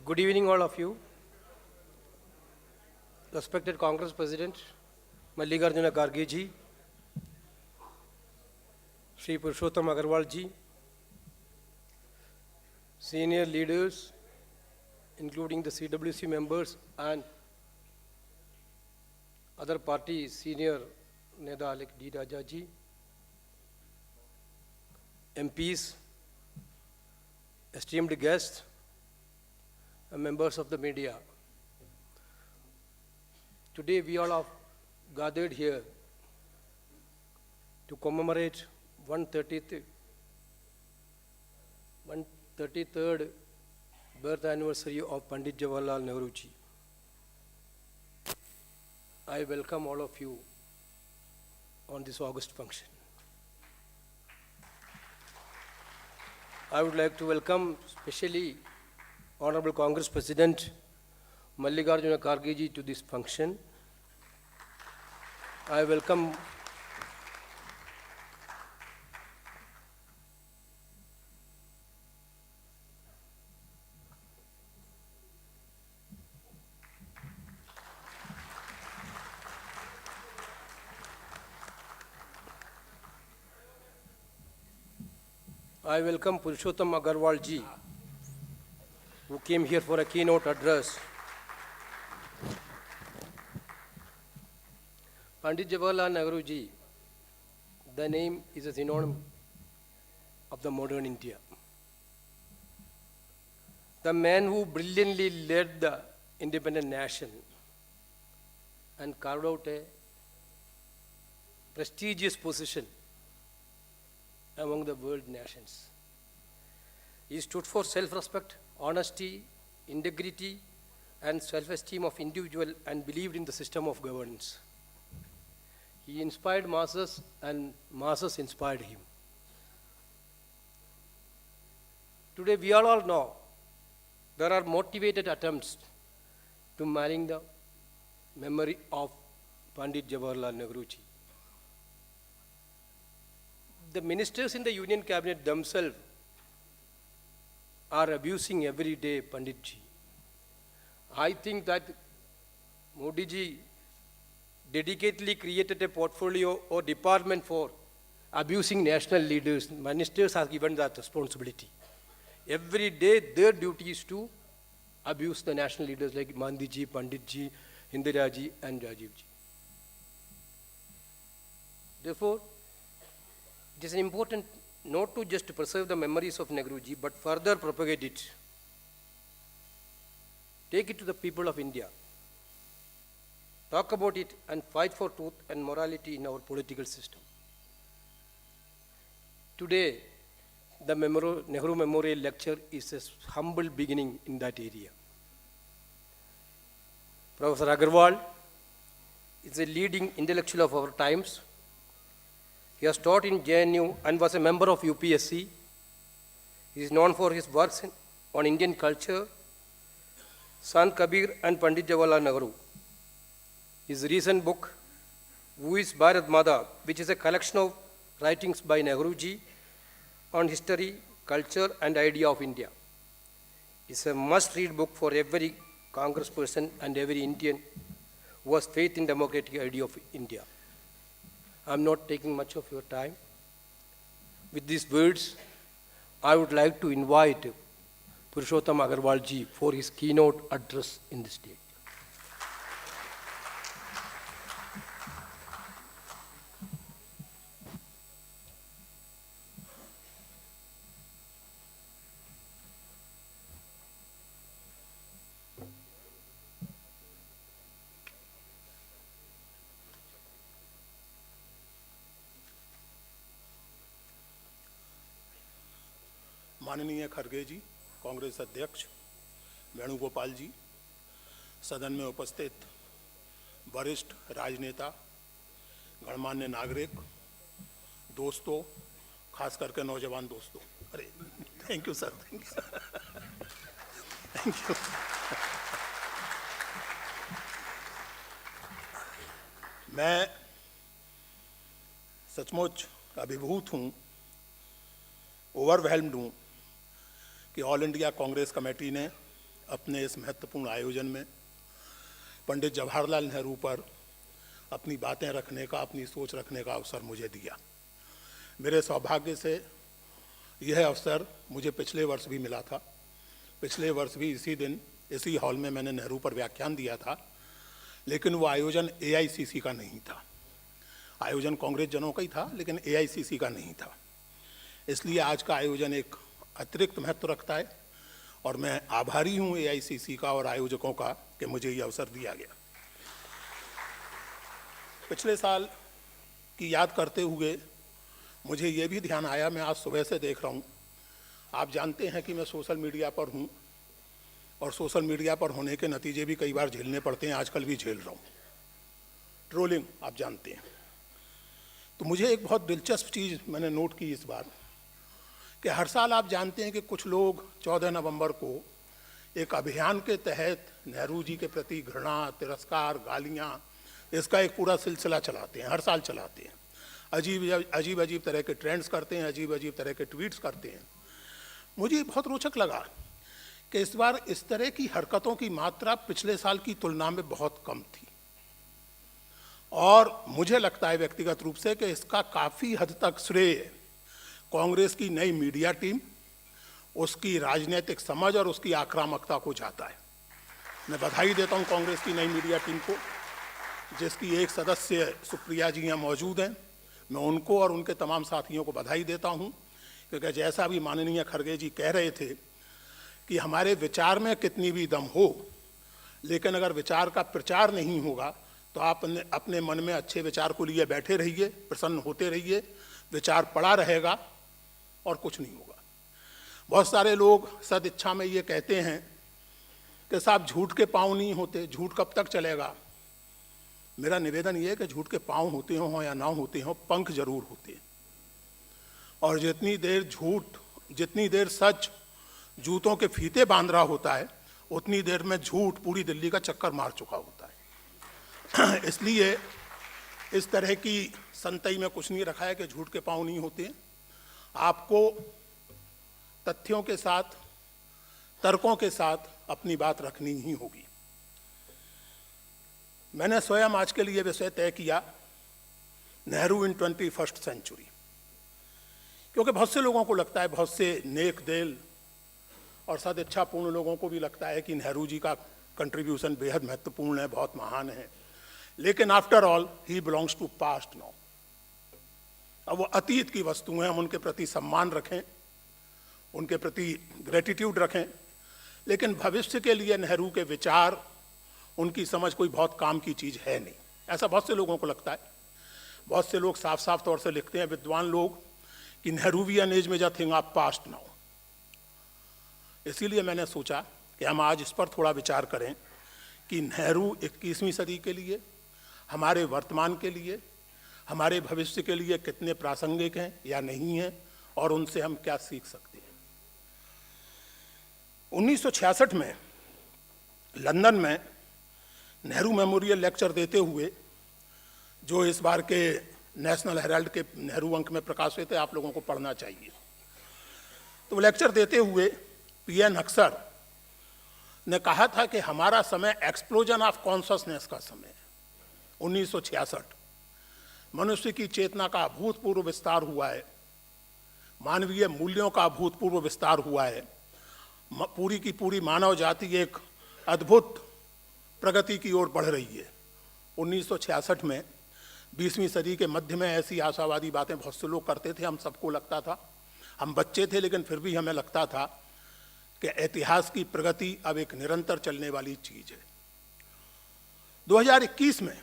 Good evening, all of you. Respected Congress President Mallikarjuna Kharge ji, Shri Purushottam Agarwal ji, senior leaders, including the CWC members and other party senior Neda like D. Raja ji, MPs, esteemed guests, and members of the media. Today we all are gathered here to commemorate 133rd birth anniversary of Pandit Jawaharlal Nehru ji. I welcome all of you on this August function. I would like to welcome specially Honorable Congress President Mallikarjuna Kharge ji to this function. I welcome Purushottam Agarwal ji, who came here for a keynote address. Pandit Jawaharlal Nehru ji, the name is a synonym of the modern India. The man who brilliantly led the independent nation and carved out a prestigious position among the world nations. He stood for self-respect, honesty, integrity, and self-esteem of individual and believed in the system of governance. He inspired masses and masses inspired him. Today we all know there are motivated attempts to marring the memory of Pandit Jawaharlal Nehru ji. The ministers in the Union Cabinet themselves are abusing every day Pandit ji. I think that Modi ji dedicatedly created a portfolio or department for abusing national leaders. Ministers are given that responsibility. Every day their duty is to abuse the national leaders like Gandhi ji, Pandit ji, Indira ji and Rajiv ji. Therefore, it is important not to just preserve the memories of Nehru ji, but further propagate it. Take it to the people of India. Talk about it and fight for truth and morality in our political system. Today, the Nehru Memorial Lecture is a humble beginning in that area. Professor Agarwal is a leading intellectual of our times. He has taught in JNU and was a member of UPSC. He is known for his works on Indian culture, Sant Kabir and Pandit Jawaharlal Nehru. His recent book, Who is Bharat Mata, which is a collection of writings by Nehru ji on history, culture and idea of India, is a must-read book for every congressperson and every Indian who has faith in democratic idea of India. I am not taking much of your time. With these words, I would like to invite Purushottam Agarwal ji for his keynote address in this day. माननीय खड़गे जी, कांग्रेस अध्यक्ष वेणुगोपाल जी, सदन में उपस्थित वरिष्ठ राजनेता, गणमान्य नागरिक, दोस्तों, खास करके नौजवान दोस्तों, अरे thank you sir, thank you. मैं सचमुच अभिभूत हूँ, ओवरवेल्म्ड हूँ कि ऑल इंडिया कांग्रेस कमेटी ने अपने इस महत्वपूर्ण आयोजन में पंडित जवाहरलाल नेहरू पर अपनी बातें रखने का, अपनी सोच रखने का अवसर मुझे दिया। मेरे सौभाग्य से यह अवसर मुझे पिछले वर्ष भी मिला था। पिछले वर्ष भी इसी दिन इसी हॉल में मैंने नेहरू पर व्याख्यान दिया था, लेकिन वो आयोजन एआईसीसी का नहीं था। आयोजन कांग्रेस जनों का ही था, लेकिन एआईसीसी का नहीं था। इसलिए आज का आयोजन एक अतिरिक्त महत्व रखता है और मैं आभारी हूँ एआईसीसी का और आयोजकों का कि मुझे ये अवसर दिया गया। पिछले साल की याद करते हुए मुझे ये भी ध्यान आया, मैं आज सुबह से देख रहा हूँ, आप जानते हैं कि मैं सोशल मीडिया पर हूँ और सोशल मीडिया पर होने के नतीजे भी कई बार झेलने पड़ते हैं, आजकल भी झेल रहा हूँ। ट्रोलिंग आप जानते हैं। तो मुझे एक बहुत दिलचस्प चीज़ मैंने नोट की इस बार कि हर साल आप जानते हैं कि कुछ लोग 14 नवंबर को एक अभियान के तहत नेहरू जी के प्रति घृणा, तिरस्कार, गालियाँ, इसका एक पूरा सिलसिला चलाते हैं, हर साल चलाते हैं। अजीब अजीब तरह के ट्रेंड्स करते हैं, अजीब अजीब तरह के ट्वीट्स करते हैं। मुझे बहुत रोचक लगा कि इस बार इस तरह की हरकतों की मात्रा पिछले साल की तुलना में बहुत कम थी और मुझे लगता है व्यक्तिगत रूप से कि इसका काफ़ी हद तक श्रेय कांग्रेस की नई मीडिया टीम, उसकी राजनीतिक समझ और उसकी आक्रामकता को जाता है। मैं बधाई देता हूं कांग्रेस की नई मीडिया टीम को, जिसकी एक सदस्य सुप्रिया जी यहाँ मौजूद हैं। मैं उनको और उनके तमाम साथियों को बधाई देता हूं, क्योंकि जैसा भी माननीय खड़गे जी कह रहे थे कि हमारे विचार में कितनी भी दम हो, लेकिन अगर विचार का प्रचार नहीं होगा तो आप अपने मन में अच्छे विचार को लिए बैठे रहिए, प्रसन्न होते रहिए, विचार पड़ा रहेगा और कुछ नहीं होगा। बहुत सारे लोग सदिच्छा में ये कहते हैं कि साहब झूठ के पाँव नहीं होते, झूठ कब तक चलेगा। मेरा निवेदन ये है कि झूठ के पाँव होते हों या ना होते हों, पंख जरूर होते हैं। और जितनी देर सच जूतों के फीते बांध रहा होता है, उतनी देर में झूठ पूरी दिल्ली का चक्कर मार चुका होता है। इसलिए इस तरह की संतई में कुछ नहीं रखा है कि झूठ के पाँव नहीं होते हैं। आपको तथ्यों के साथ, तर्कों के साथ अपनी बात रखनी ही होगी। मैंने स्वयं आज के लिए विषय तय किया, नेहरू इन 21st सेंचुरी, क्योंकि बहुत से लोगों को लगता है, बहुत से नेक दिल और सदिच्छापूर्ण लोगों को भी लगता है कि नेहरू जी का कंट्रीब्यूशन बेहद महत्वपूर्ण है, बहुत महान है, लेकिन after all he belongs to past now. अब वो अतीत की वस्तु हैं, हम उनके प्रति सम्मान रखें, उनके प्रति ग्रेटिट्यूड रखें, लेकिन भविष्य के लिए नेहरू के विचार, उनकी समझ कोई बहुत काम की चीज़ है नहीं, ऐसा बहुत से लोगों को लगता है। बहुत से लोग साफ साफ तौर से लिखते हैं, विद्वान लोग, कि नेहरूवियन एज में जा थिंग ऑफ पास्ट नाउ। इसीलिए मैंने सोचा कि हम आज इस पर थोड़ा विचार करें कि नेहरू 21वीं सदी के लिए, हमारे वर्तमान के लिए, हमारे भविष्य के लिए कितने प्रासंगिक हैं या नहीं हैं और उनसे हम क्या सीख सकते हैं। 1966 में लंदन में नेहरू मेमोरियल लेक्चर देते हुए, जो इस बार के नेशनल हेराल्ड के नेहरू अंक में प्रकाशित है, आप लोगों को पढ़ना चाहिए। तो वो लेक्चर देते हुए पीएन अक्सर ने कहा था कि हमारा समय एक्सप्लोजन ऑफ कॉन्शसनेस का समय है। 1966 मनुष्य की चेतना का अभूतपूर्व विस्तार हुआ है, मानवीय मूल्यों का अभूतपूर्व विस्तार हुआ है, पूरी की पूरी मानव जाति एक अद्भुत प्रगति की ओर बढ़ रही है। 1966 में 20वीं सदी के मध्य में ऐसी आशावादी बातें बहुत से लोग करते थे। हम सबको लगता था, हम बच्चे थे लेकिन फिर भी हमें लगता था कि इतिहास की प्रगति अब एक निरंतर चलने वाली चीज है। 2021 में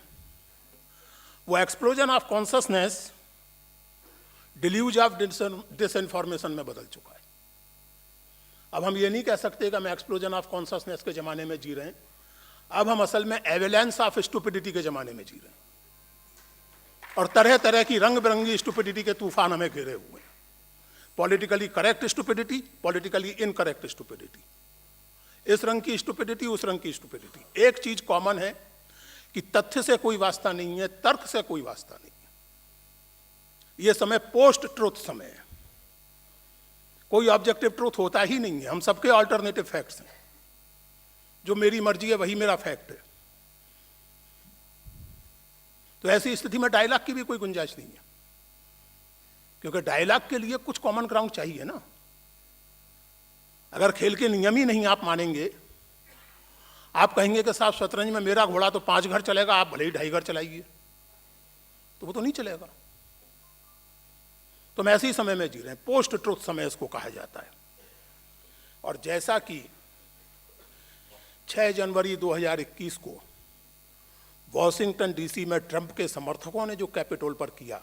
वो explosion of consciousness deluge of disinformation में बदल चुका है। अब हम ये नहीं कह सकते कि हम एक्सप्लोजन ऑफ कॉन्शसनेस के जमाने में जी रहे हैं, अब हम असल में एवेलेंस ऑफ स्टुपिडिटी के जमाने में जी रहे हैं और तरह तरह की रंग बिरंगी स्टुपिडिटी के तूफान हमें घेरे हुए हैं। Politically correct stupidity, politically incorrect stupidity, इस रंग की स्टुपिडिटी, उस रंग की स्टुपिडिटी। एक चीज कॉमन है कि तथ्य से कोई वास्ता नहीं है, तर्क से कोई वास्ता नहीं है। यह समय पोस्ट ट्रुथ समय है, कोई ऑब्जेक्टिव ट्रुथ होता ही नहीं है, हम सबके ऑल्टरनेटिव फैक्ट्स हैं। जो मेरी मर्जी है वही मेरा फैक्ट है। तो ऐसी स्थिति में डायलॉग की भी कोई गुंजाइश नहीं है, क्योंकि डायलॉग के लिए कुछ कॉमन ग्राउंड चाहिए ना। अगर खेल के नियम ही नहीं आप मानेंगे, आप कहेंगे कि साहब शतरंज में मेरा घोड़ा तो 5 घर चलेगा, आप भले ही 2.5 घर चलाइए, तो वो तो नहीं चलेगा। तो हम ऐसे ही समय में जी रहे हैं, पोस्ट ट्रुथ समय इसको कहा जाता है। और जैसा कि 6 जनवरी 2021 को वॉशिंगटन डीसी में ट्रंप के समर्थकों ने जो कैपिटोल पर किया,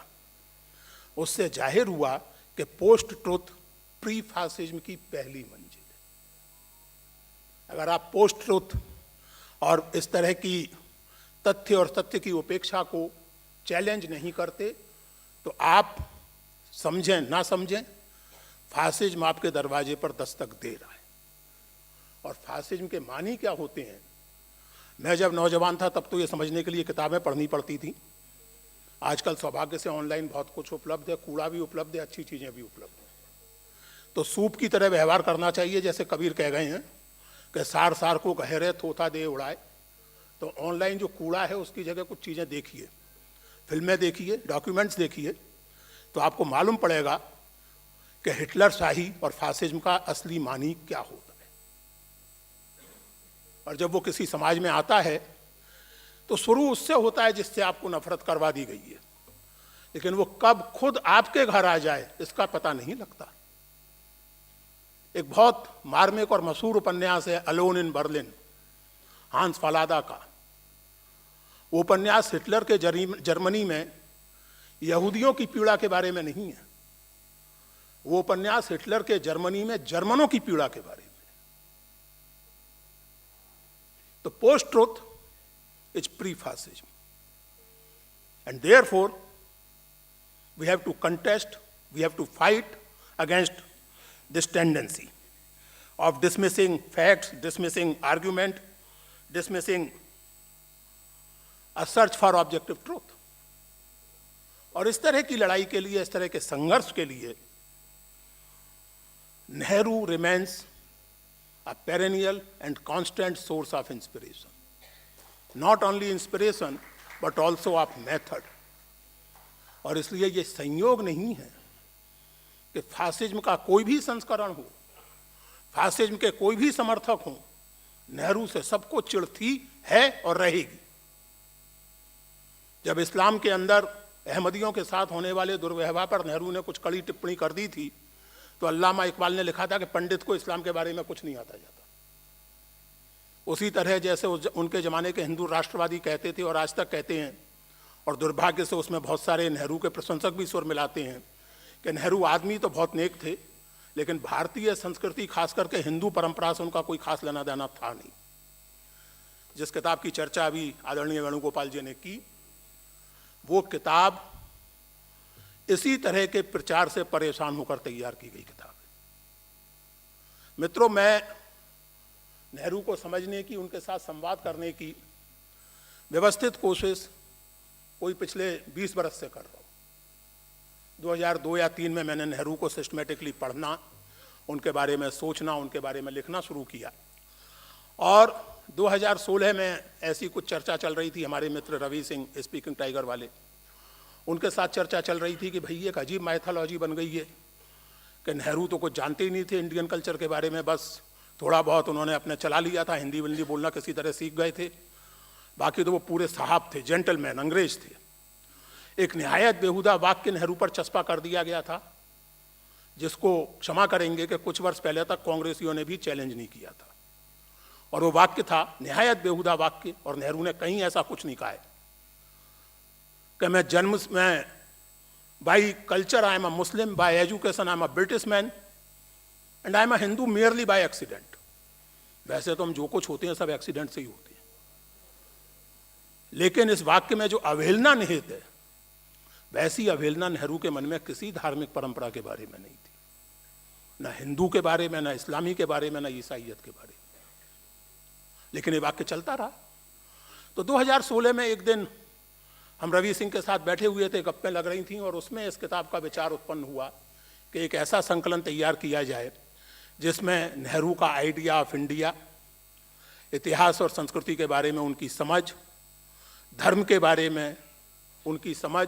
उससे जाहिर हुआ कि पोस्ट ट्रुथ प्री फासिज्म की पहली मंजिल है। अगर आप पोस्ट ट्रुथ और इस तरह की तथ्य और सत्य की उपेक्षा को चैलेंज नहीं करते, तो आप समझें ना समझें, फासिज्म आपके दरवाजे पर दस्तक दे रहा है। और फासिज्म के मानी क्या होते हैं, मैं जब नौजवान था तब तो ये समझने के लिए किताबें पढ़नी पड़ती थी। आजकल सौभाग्य से ऑनलाइन बहुत कुछ उपलब्ध है, कूड़ा भी उपलब्ध है, अच्छी चीज़ें भी उपलब्ध हैं। तो सूप की तरह व्यवहार करना चाहिए, जैसे कबीर कह गए हैं कि सार सार को गहरे थोथा दे उड़ाए। तो ऑनलाइन जो कूड़ा है उसकी जगह कुछ चीज़ें देखिए, फिल्में देखिए, डॉक्यूमेंट्स देखिए, तो आपको मालूम पड़ेगा कि हिटलर शाही और फासिज्म का असली मानी क्या होता है। और जब वो किसी समाज में आता है तो शुरू उससे होता है जिससे आपको नफरत करवा दी गई है, लेकिन वो कब खुद आपके घर आ जाए इसका पता नहीं लगता। एक बहुत मार्मिक और मशहूर उपन्यास है अलोन इन बर्लिन, हांस फालादा का। वो उपन्यास हिटलर के जर्मनी में यहूदियों की पीड़ा के बारे में नहीं है, वो उपन्यास हिटलर के जर्मनी में जर्मनों की पीड़ा के बारे में। तो post truth is pre fascism, and therefore we have to contest, we have to fight against this tendency of dismissing facts, dismissing argument, dismissing a search for objective truth. और इस तरह की लड़ाई के लिए, इस तरह के संघर्ष के लिए Nehru remains a perennial and constant source of inspiration. Not only inspiration, but also of method. और इसलिए ये संयोग नहीं है कि फासिज्म का कोई भी संस्करण हो, फासिज्म के कोई भी समर्थक हो, नेहरू से सबको चिढ़ थी, है और रहेगी। जब इस्लाम के अंदर अहमदियों के साथ होने वाले दुर्व्यवहार पर नेहरू ने कुछ कड़ी टिप्पणी कर दी थी, तो अल्लामा इकबाल ने लिखा था कि पंडित को इस्लाम के बारे में कुछ नहीं आता जाता। उसी तरह जैसे उनके ज़माने के हिंदू राष्ट्रवादी कहते थे और आज तक कहते हैं, और दुर्भाग्य से उसमें बहुत सारे नेहरू के प्रशंसक भी स्वर मिलाते हैं कि नेहरू आदमी तो बहुत नेक थे, लेकिन भारतीय संस्कृति खास करके हिंदू परंपरा से उनका कोई खास लेना देना था नहीं। जिस किताब की चर्चा अभी आदरणीय वेणुगोपाल जी ने की, वो किताब इसी तरह के प्रचार से परेशान होकर तैयार की गई किताब है। मित्रों, मैं नेहरू को समझने की, उनके साथ संवाद करने की व्यवस्थित कोशिश कोई पिछले 20 बरस से कर रहा हूँ। 2002 या 2003 में मैंने नेहरू को सिस्टमेटिकली पढ़ना, उनके बारे में सोचना, उनके बारे में लिखना शुरू किया। और 2016 में ऐसी कुछ चर्चा चल रही थी, हमारे मित्र रवि सिंह स्पीकिंग टाइगर वाले, उनके साथ चर्चा चल रही थी कि भाई एक अजीब माइथोलॉजी बन गई है कि नेहरू तो कुछ जानते ही नहीं थे इंडियन कल्चर के बारे में, बस थोड़ा बहुत उन्होंने अपने चला लिया था, हिंदी विंदी बोलना किसी तरह सीख गए थे, बाकी तो वो पूरे साहब थे, जेंटलमैन, अंग्रेज थे। एक निहायत बेहुदा वाक्य नेहरू पर चस्पा कर दिया गया था, जिसको क्षमा करेंगे कि कुछ वर्ष पहले तक कांग्रेसियों ने भी चैलेंज नहीं किया था। और वो वाक्य था निहायत बेहुदा वाक्य, और नेहरू ने कहीं ऐसा कुछ नहीं कहा है कि मैं जन्म में by culture I am a Muslim, bye education I am a British man, and I am a Hindu merely by accident. वैसे तो हम जो कुछ होते हैं सब एक्सीडेंट से ही होते हैं, लेकिन इस वाक्य में जो अवहेलना निहित है, वैसी अवहेलना नेहरू के मन में किसी धार्मिक परंपरा के बारे में नहीं थी, ना हिंदू के बारे में, ना इस्लामी के बारे में, ना ईसाइयत के बारे में। लेकिन ये वाक्य चलता रहा। तो 2016 में एक दिन हम रवि सिंह के साथ बैठे हुए थे, गप्पें लग रही थीं, और उसमें इस किताब का विचार उत्पन्न हुआ कि एक ऐसा संकलन तैयार किया जाए जिसमें नेहरू का आइडिया ऑफ इंडिया, इतिहास और संस्कृति के बारे में उनकी समझ, धर्म के बारे में उनकी समझ,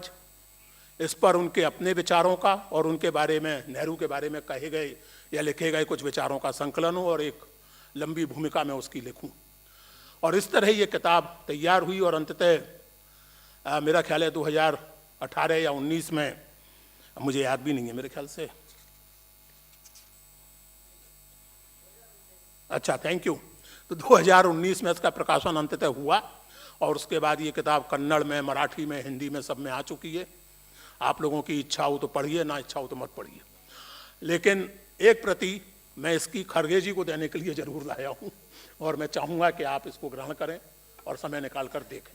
इस पर उनके अपने विचारों का और उनके बारे में, नेहरू के बारे में कहे गए या लिखे गए कुछ विचारों का संकलन हो और एक लंबी भूमिका में उसकी लिखूं। और इस तरह ये किताब तैयार हुई और अंततः मेरा ख्याल है 2018 या 19 में, मुझे याद भी नहीं है मेरे ख्याल से, अच्छा थैंक यू, तो 2019 में इसका प्रकाशन अंततः हुआ और उसके बाद ये किताब कन्नड़ में, मराठी में, हिंदी में सब में आ चुकी है। आप लोगों की इच्छा हो तो पढ़िए, ना इच्छा हो तो मत पढ़िए, लेकिन एक प्रति मैं इसकी खरगे जी को देने के लिए जरूर लाया हूँ और मैं चाहूँगा कि आप इसको ग्रहण करें और समय निकाल कर देखें।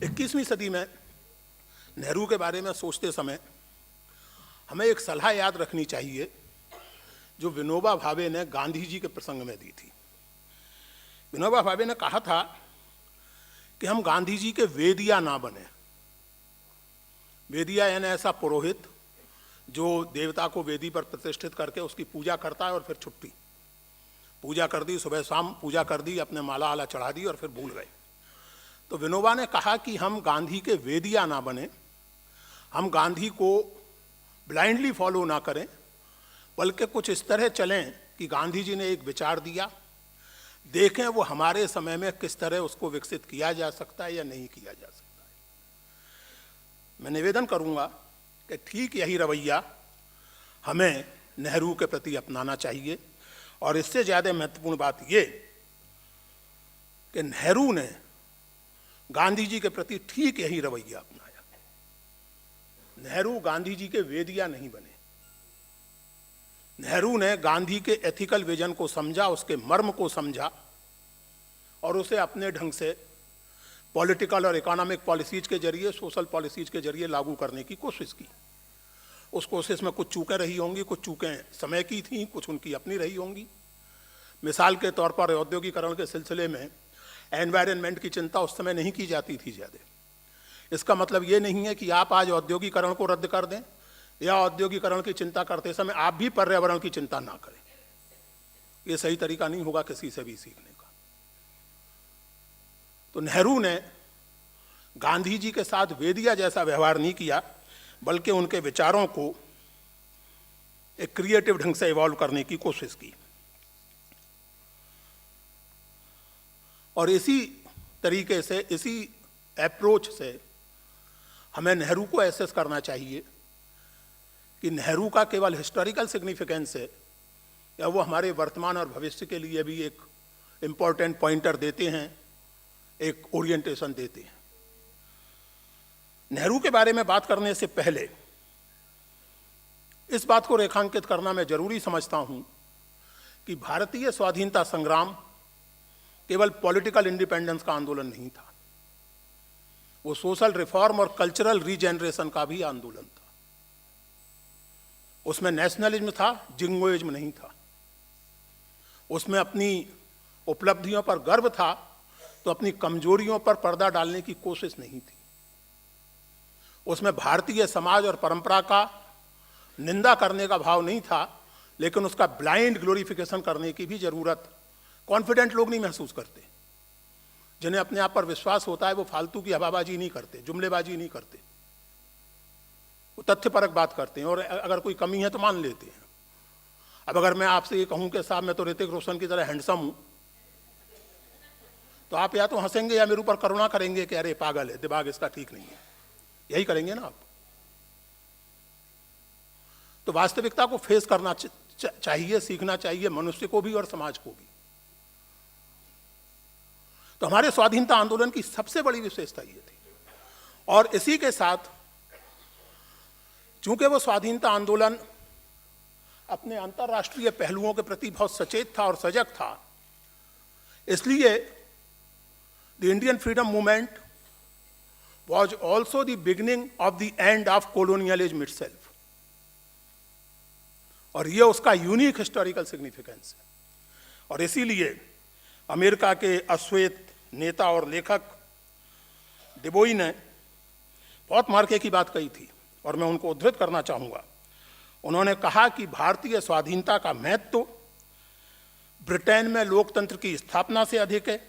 इक्कीसवीं सदी में नेहरू के बारे में सोचते समय हमें एक सलाह याद रखनी चाहिए जो विनोबा भावे ने गांधी जी के प्रसंग में दी थी। विनोबा भावे ने कहा था कि हम गांधी जी के वेदिया ना बने। वेदिया यानी ऐसा पुरोहित जो देवता को वेदी पर प्रतिष्ठित करके उसकी पूजा करता है और फिर छुट्टी, पूजा कर दी, सुबह शाम पूजा कर दी, अपने माला आला चढ़ा दी और फिर भूल गए। तो विनोबा ने कहा कि हम गांधी के वेदिया ना बने, हम गांधी को ब्लाइंडली फॉलो ना करें, बल्कि कुछ इस तरह चलें कि गांधी जी ने एक विचार दिया, देखें वो हमारे समय में किस तरह उसको विकसित किया जा सकता है या नहीं किया जा सकता है। मैं निवेदन करूंगा कि ठीक यही रवैया हमें नेहरू के प्रति अपनाना चाहिए और इससे ज़्यादा महत्वपूर्ण बात ये कि नेहरू ने गांधी जी के प्रति ठीक यही रवैया अपनाया। नेहरू गांधी जी के वेदिया नहीं बने। नेहरू ने गांधी के एथिकल विजन को समझा, उसके मर्म को समझा और उसे अपने ढंग से पॉलिटिकल और इकोनॉमिक पॉलिसीज के जरिए, सोशल पॉलिसीज के जरिए लागू करने की कोशिश की। उस कोशिश में कुछ चूकें रही होंगी, कुछ चूकें समय की थीं, कुछ उनकी अपनी रही होंगी। मिसाल के तौर पर औद्योगिकरण के सिलसिले में एनवायरनमेंट की चिंता उस समय नहीं की जाती थी ज़्यादा। इसका मतलब ये नहीं है कि आप आज औद्योगिकरण को रद्द कर दें या औद्योगिकरण की चिंता करते समय आप भी पर्यावरण की चिंता ना करें। ये सही तरीका नहीं होगा किसी से भी सीखने का। तो नेहरू ने गांधी जी के साथ वेदिया जैसा व्यवहार नहीं किया, बल्कि उनके विचारों को एक क्रिएटिव ढंग से इवॉल्व करने की कोशिश की। और इसी तरीके से, इसी अप्रोच से हमें नेहरू को एसेस करना चाहिए कि नेहरू का केवल हिस्टोरिकल सिग्निफिकेंस है या वो हमारे वर्तमान और भविष्य के लिए भी एक इम्पॉर्टेंट पॉइंटर देते हैं, एक ओरिएंटेशन देते हैं। नेहरू के बारे में बात करने से पहले इस बात को रेखांकित करना मैं जरूरी समझता हूं कि भारतीय स्वाधीनता संग्राम केवल पॉलिटिकल इंडिपेंडेंस का आंदोलन नहीं था, वो सोशल रिफॉर्म और कल्चरल रीजेनरेशन का भी आंदोलन था। उसमें नेशनलिज्म था, जिंगोइज्म नहीं था। उसमें अपनी उपलब्धियों पर गर्व था तो अपनी कमजोरियों पर पर्दा डालने की कोशिश नहीं थी। उसमें भारतीय समाज और परंपरा का निंदा करने का भाव नहीं था, लेकिन उसका ब्लाइंड ग्लोरिफिकेशन करने की भी जरूरत कॉन्फिडेंट लोग नहीं महसूस करते। जिन्हें अपने आप पर विश्वास होता है वो फालतू की हवाबाजी नहीं करते, जुमलेबाजी नहीं करते, वो तथ्यपरक बात करते हैं और अगर कोई कमी है तो मान लेते हैं। अब अगर मैं आपसे ये कहूं कि साहब मैं तो ऋतिक रोशन की तरह हैंडसम हूं, तो आप या तो हंसेंगे या मेरे ऊपर करुणा करेंगे कि अरे पागल है, दिमाग इसका ठीक नहीं है, यही करेंगे ना आप। तो वास्तविकता को फेस करना चाहिए, सीखना चाहिए मनुष्य को भी और समाज को भी। तो हमारे स्वाधीनता आंदोलन की सबसे बड़ी विशेषता ये थी। और इसी के साथ चूंकि वो स्वाधीनता आंदोलन अपने अंतर्राष्ट्रीय पहलुओं के प्रति बहुत सचेत था और सजग था, इसलिए the Indian freedom movement was also the beginning of the end of colonialism itself. और ये उसका यूनिक हिस्टोरिकल सिग्निफिकेंस है। और इसीलिए अमेरिका के अश्वेत नेता और लेखक डिबोई ने बहुत मार्के की बात कही थी और मैं उनको उद्धृत करना चाहूँगा। उन्होंने कहा कि भारतीय स्वाधीनता का महत्व ब्रिटेन में लोकतंत्र की स्थापना से अधिक है,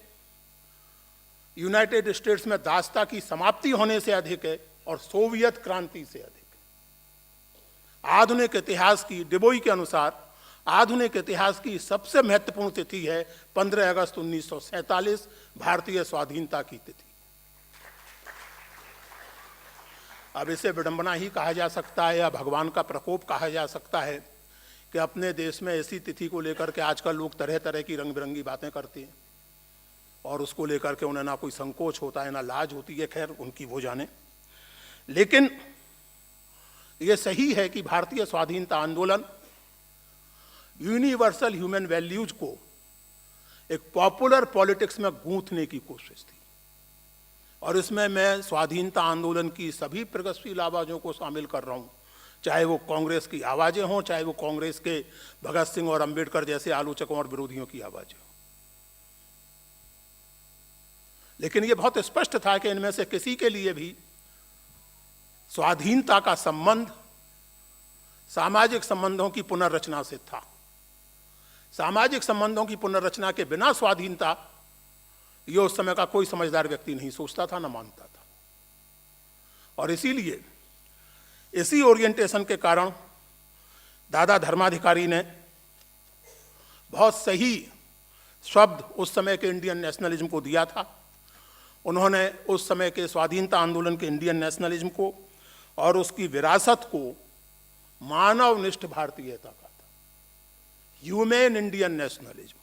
यूनाइटेड स्टेट्स में दासता की समाप्ति होने से अधिक है और सोवियत क्रांति से अधिक है। आधुनिक इतिहास की, डिबोई के अनुसार आधुनिक इतिहास की सबसे महत्वपूर्ण तिथि है 15 अगस्त 1947, भारतीय स्वाधीनता की तिथि। अब इसे विडंबना ही कहा जा सकता है या भगवान का प्रकोप कहा जा सकता है कि अपने देश में ऐसी तिथि को लेकर के आजकल लोग तरह तरह की रंग बिरंगी बातें करते हैं और उसको लेकर के उन्हें ना कोई संकोच होता है ना लाज होती है, खैर उनकी वो जाने। लेकिन ये सही है कि भारतीय स्वाधीनता आंदोलन यूनिवर्सल ह्यूमन वैल्यूज को एक पॉपुलर पॉलिटिक्स में गूंथने की कोशिश थी और इसमें मैं स्वाधीनता आंदोलन की सभी प्रगतिशील आवाज़ों को शामिल कर रहा हूँ, चाहे वो कांग्रेस की आवाज़ें हों, चाहे वो कांग्रेस के भगत सिंह और अंबेडकर जैसे आलोचकों और विरोधियों की आवाज़ें हों। लेकिन ये बहुत स्पष्ट था कि इनमें से किसी के लिए भी स्वाधीनता का संबंध सामाजिक संबंधों की पुनर्रचना से था। सामाजिक संबंधों की पुनर्रचना के बिना स्वाधीनता, ये उस समय का कोई समझदार व्यक्ति नहीं सोचता था, न मानता था। और इसीलिए इसी ओरिएंटेशन के कारण दादा धर्माधिकारी ने बहुत सही शब्द उस समय के इंडियन नेशनलिज्म को दिया था। उन्होंने उस समय के स्वाधीनता आंदोलन के इंडियन नेशनलिज्म को और उसकी विरासत को मानवनिष्ठ भारतीयता कहा था, ह्यूमन इंडियन नेशनलिज्म।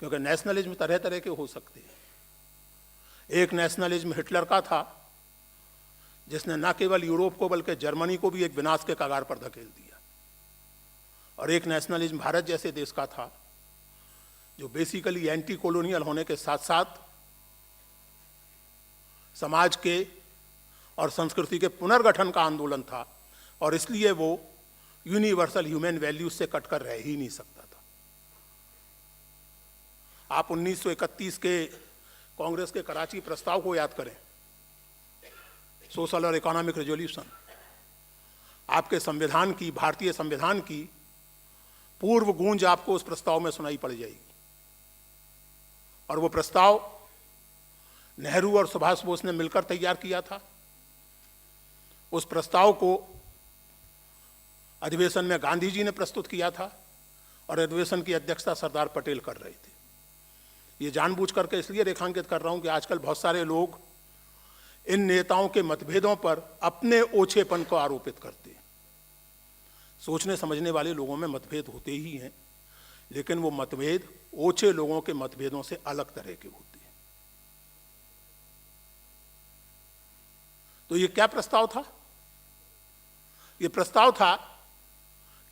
क्योंकि नेशनलिज्म तरह तरह के हो सकते हैं। एक नेशनलिज्म हिटलर का था जिसने न केवल यूरोप को बल्कि जर्मनी को भी एक विनाश के कगार पर धकेल दिया, और एक नेशनलिज्म भारत जैसे देश का था जो बेसिकली एंटी कॉलोनियल होने के साथ साथ समाज के और संस्कृति के पुनर्गठन का आंदोलन था, और इसलिए वो यूनिवर्सल ह्यूमन वैल्यूज से कटकर रह ही नहीं सकता था। आप 1931 के कांग्रेस के कराची प्रस्ताव को याद करें, सोशल और इकोनॉमिक रेजोल्यूशन। आपके संविधान की, भारतीय संविधान की पूर्व गूंज आपको उस प्रस्ताव में सुनाई पड़ जाएगी। और वो प्रस्ताव नेहरू और सुभाष बोस ने मिलकर तैयार किया था। उस प्रस्ताव को अधिवेशन में गांधी जी ने प्रस्तुत किया था और अधिवेशन की अध्यक्षता सरदार पटेल कर रहे थे। ये जानबूझ करके इसलिए रेखांकित कर रहा हूं कि आजकल बहुत सारे लोग इन नेताओं के मतभेदों पर अपने ओछेपन को आरोपित करते हैं। सोचने समझने वाले लोगों में मतभेद होते ही हैं, लेकिन वो मतभेद ओछे लोगों के मतभेदों से अलग तरह के होते हैं। तो ये क्या प्रस्ताव था? ये प्रस्ताव था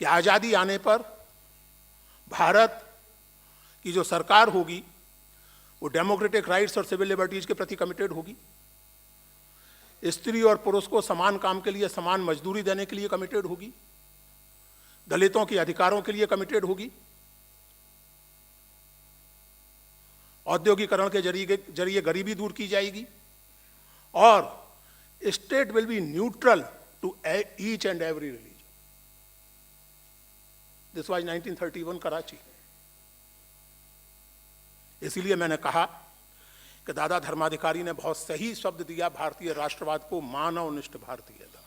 कि आज़ादी आने पर भारत की जो सरकार होगी वो डेमोक्रेटिक राइट्स और सिविल लिबर्टीज के प्रति कमिटेड होगी, स्त्री और पुरुष को समान काम के लिए समान मजदूरी देने के लिए कमिटेड होगी, दलितों के अधिकारों के लिए कमिटेड होगी, औद्योगिकरण के जरिए गरीबी दूर की जाएगी, और state will be neutral to each and every religion. This was 1931 Karachi. इसीलिए मैंने कहा कि दादा धर्माधिकारी ने बहुत सही शब्द दिया भारतीय राष्ट्रवाद को, मानवनिष्ठ भारतीयता,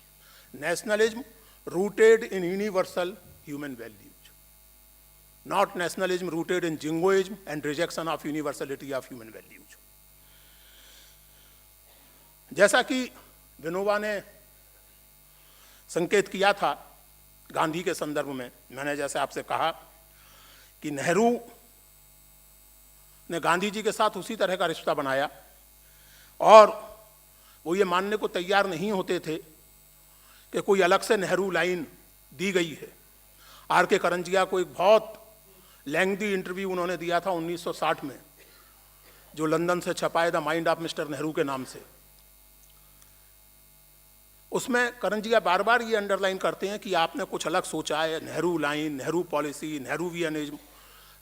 nationalism rooted in universal human values, not nationalism rooted in jingoism and rejection of universality of human values. जैसा कि विनोबा ने संकेत किया था गांधी के संदर्भ में, मैंने जैसे आपसे कहा कि नेहरू ने गांधी जी के साथ उसी तरह का रिश्ता बनाया, और वो ये मानने को तैयार नहीं होते थे कि कोई अलग से नेहरू लाइन दी गई है। आर के करंजिया को एक बहुत लेंथी इंटरव्यू उन्होंने दिया था 1960 में, जो लंदन से छपा है, the mind of mister Nehru के नाम से। उसमें करण जी बार बार ये अंडरलाइन करते हैं कि आपने कुछ अलग सोचा है, Nehru line, Nehru policy, Nehruvianism.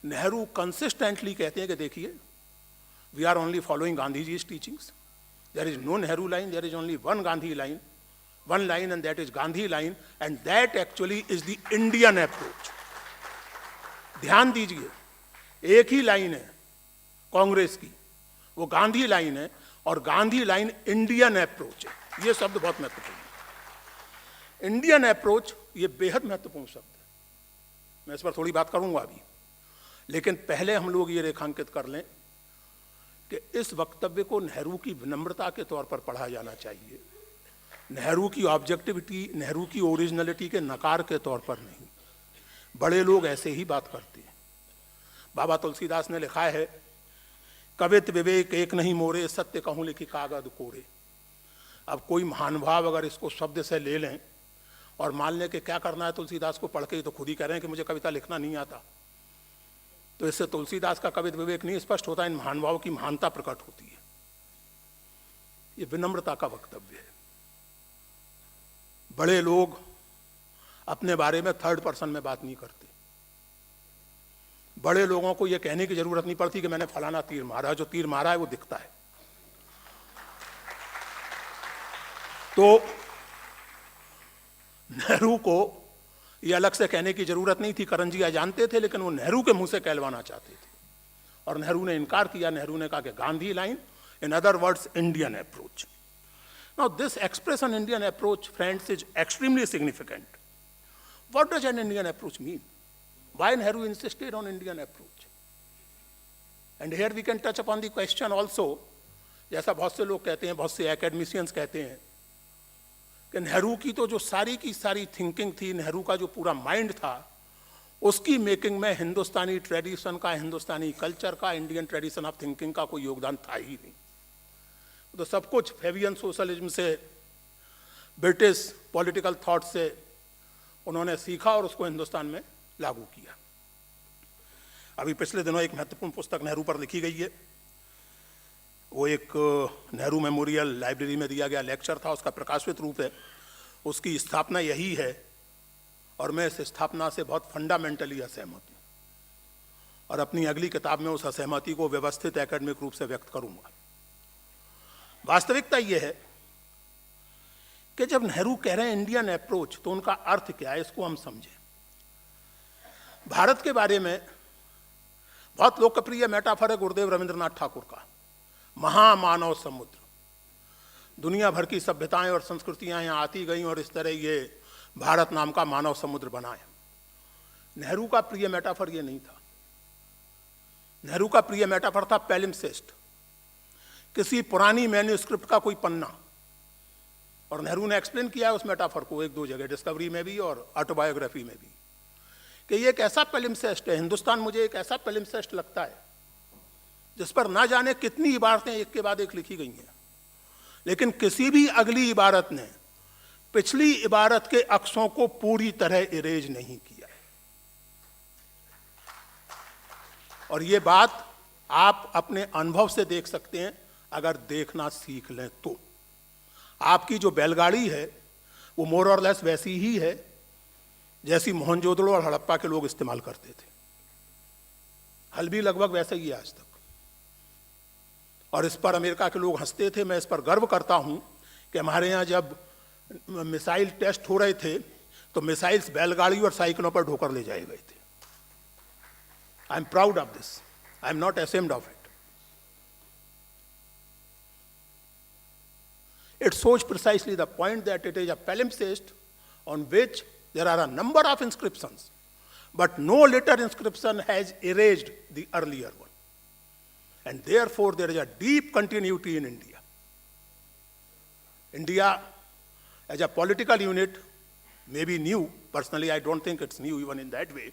Nehru consistently कहते हैं कि देखिए, we are only following Gandhi ji teachings, there is no Nehru line, there is only one Gandhi line, one line, and that is Gandhi line, and that actually is the Indian approach. ध्यान दीजिए, एक ही line है कांग्रेस की, वो गांधी लाइन है, और गांधी लाइन इंडियन अप्रोच है। ये शब्द बहुत महत्वपूर्ण है। इंडियन अप्रोच ये बेहद महत्वपूर्ण शब्द है, मैं इस पर थोड़ी बात करूंगा अभी, लेकिन पहले हम लोग ये रेखांकित कर लें कि इस वक्तव्य को नेहरू की विनम्रता के तौर पर पढ़ा जाना चाहिए, नेहरू की ऑब्जेक्टिविटी, नेहरू की ओरिजिनलिटी के नकार के तौर पर नहीं। बड़े लोग ऐसे ही बात करते हैं। बाबा तुलसीदास ने लिखा है, कवित विवेक एक नहीं मोरे, सत्य कहूं लिखी कागज कोरे। अब कोई महानुभाव अगर इसको शब्द से ले लें और मान लें कि क्या करना है तुलसीदास को पढ़ के, तो खुद ही कह रहे हैं कि मुझे कविता लिखना नहीं आता, तो इससे तुलसीदास का कवित विवेक नहीं स्पष्ट होता, इन महानुभावों की महानता प्रकट होती है। ये विनम्रता का वक्तव्य है। बड़े लोग अपने बारे में थर्ड पर्सन में बात नहीं करते। बड़े लोगों को यह कहने की जरूरत नहीं पड़ती कि मैंने फलाना तीर मारा, जो तीर मारा है वो दिखता है। तो नेहरू को यह अलग से कहने की जरूरत नहीं थी, करण जी जानते थे, लेकिन वो नेहरू के मुंह से कहलवाना चाहते थे, और नेहरू ने इनकार किया। नेहरू ने कहा कि Gandhi line, in other words Indian approach. Now this expression Indian approach, friends, is extremely significant. What does an Indian approach mean? Why Nehru insisted on Indian approach? And here we can touch upon the question also, जैसा बहुत से लोग कहते हैं, बहुत से academicians कहते हैं कि नेहरू की तो जो सारी की सारी थिंकिंग थी, नेहरू का जो पूरा माइंड था, उसकी मेकिंग में हिंदुस्तानी ट्रेडिशन का, हिंदुस्तानी कल्चर का, इंडियन ट्रेडिशन ऑफ थिंकिंग का कोई योगदान था ही नहीं। तो सब कुछ फेबियन सोशलिज्म से, ब्रिटिश पॉलिटिकल थॉट से उन्होंने सीखा और उसको हिंदुस्तान में लागू किया। अभी पिछले दिनों एक महत्वपूर्ण पुस्तक नेहरू पर लिखी गई है, वो एक नेहरू मेमोरियल लाइब्रेरी में दिया गया लेक्चर था, उसका प्रकाशित रूप है। उसकी स्थापना यही है और मैं इस स्थापना से बहुत फंडामेंटली असहमत हूँ और अपनी अगली किताब में उस असहमति को व्यवस्थित एकेडमिक रूप से व्यक्त करूंगा। वास्तविकता यह है कि जब नेहरू कह रहे हैं इंडियन अप्रोच, तो उनका अर्थ क्या है, इसको हम समझें। भारत के बारे में बहुत लोकप्रिय मेटाफर है गुरुदेव रविंद्रनाथ ठाकुर का, महामानव समुद्र। दुनिया भर की सभ्यताएं और संस्कृतियां यहां आती गई और इस तरह ये भारत नाम का मानव समुद्र बनाया। नेहरू का प्रिय मेटाफर ये नहीं था। नेहरू का प्रिय मेटाफर था पैलिम्सेस्ट, किसी पुरानी मैन्यूस्क्रिप्ट का कोई पन्ना। और नेहरू ने एक्सप्लेन किया उस मेटाफर को एक दो जगह, डिस्कवरी में भी और ऑटोबायोग्राफी में भी, कि ये एक ऐसा पैलिम्सेस्ट है, हिंदुस्तान मुझे एक ऐसा पैलिम्सेस्ट लगता है जिस पर ना जाने कितनी इबारतें एक के बाद एक लिखी गई हैं, लेकिन किसी भी अगली इबारत ने पिछली इबारत के अक्षरों को पूरी तरह इरेज नहीं किया। और ये बात आप अपने अनुभव से देख सकते हैं, अगर देखना सीख लें तो। आपकी जो बैलगाड़ी है वो मोर और लेस वैसी ही है जैसी मोहनजोदड़ो और हड़प्पा के लोग इस्तेमाल करते थे। हल भी लगभग वैसे ही है आज तक। और इस पर अमेरिका के लोग हंसते थे। मैं इस पर गर्व करता हूं कि हमारे यहां जब मिसाइल टेस्ट हो रहे थे तो मिसाइल्स बैलगाड़ी और साइकिलों पर ढोकर ले जाए गए थे। I am proud of this, I am not ashamed of it. It shows precisely the point that it is a palimpsest on which there are a number of inscriptions, but no later inscription has erased the earlier one. And therefore there is a deep continuity in India. India as a political unit may be new. Personally, I don't think it's new even in that way,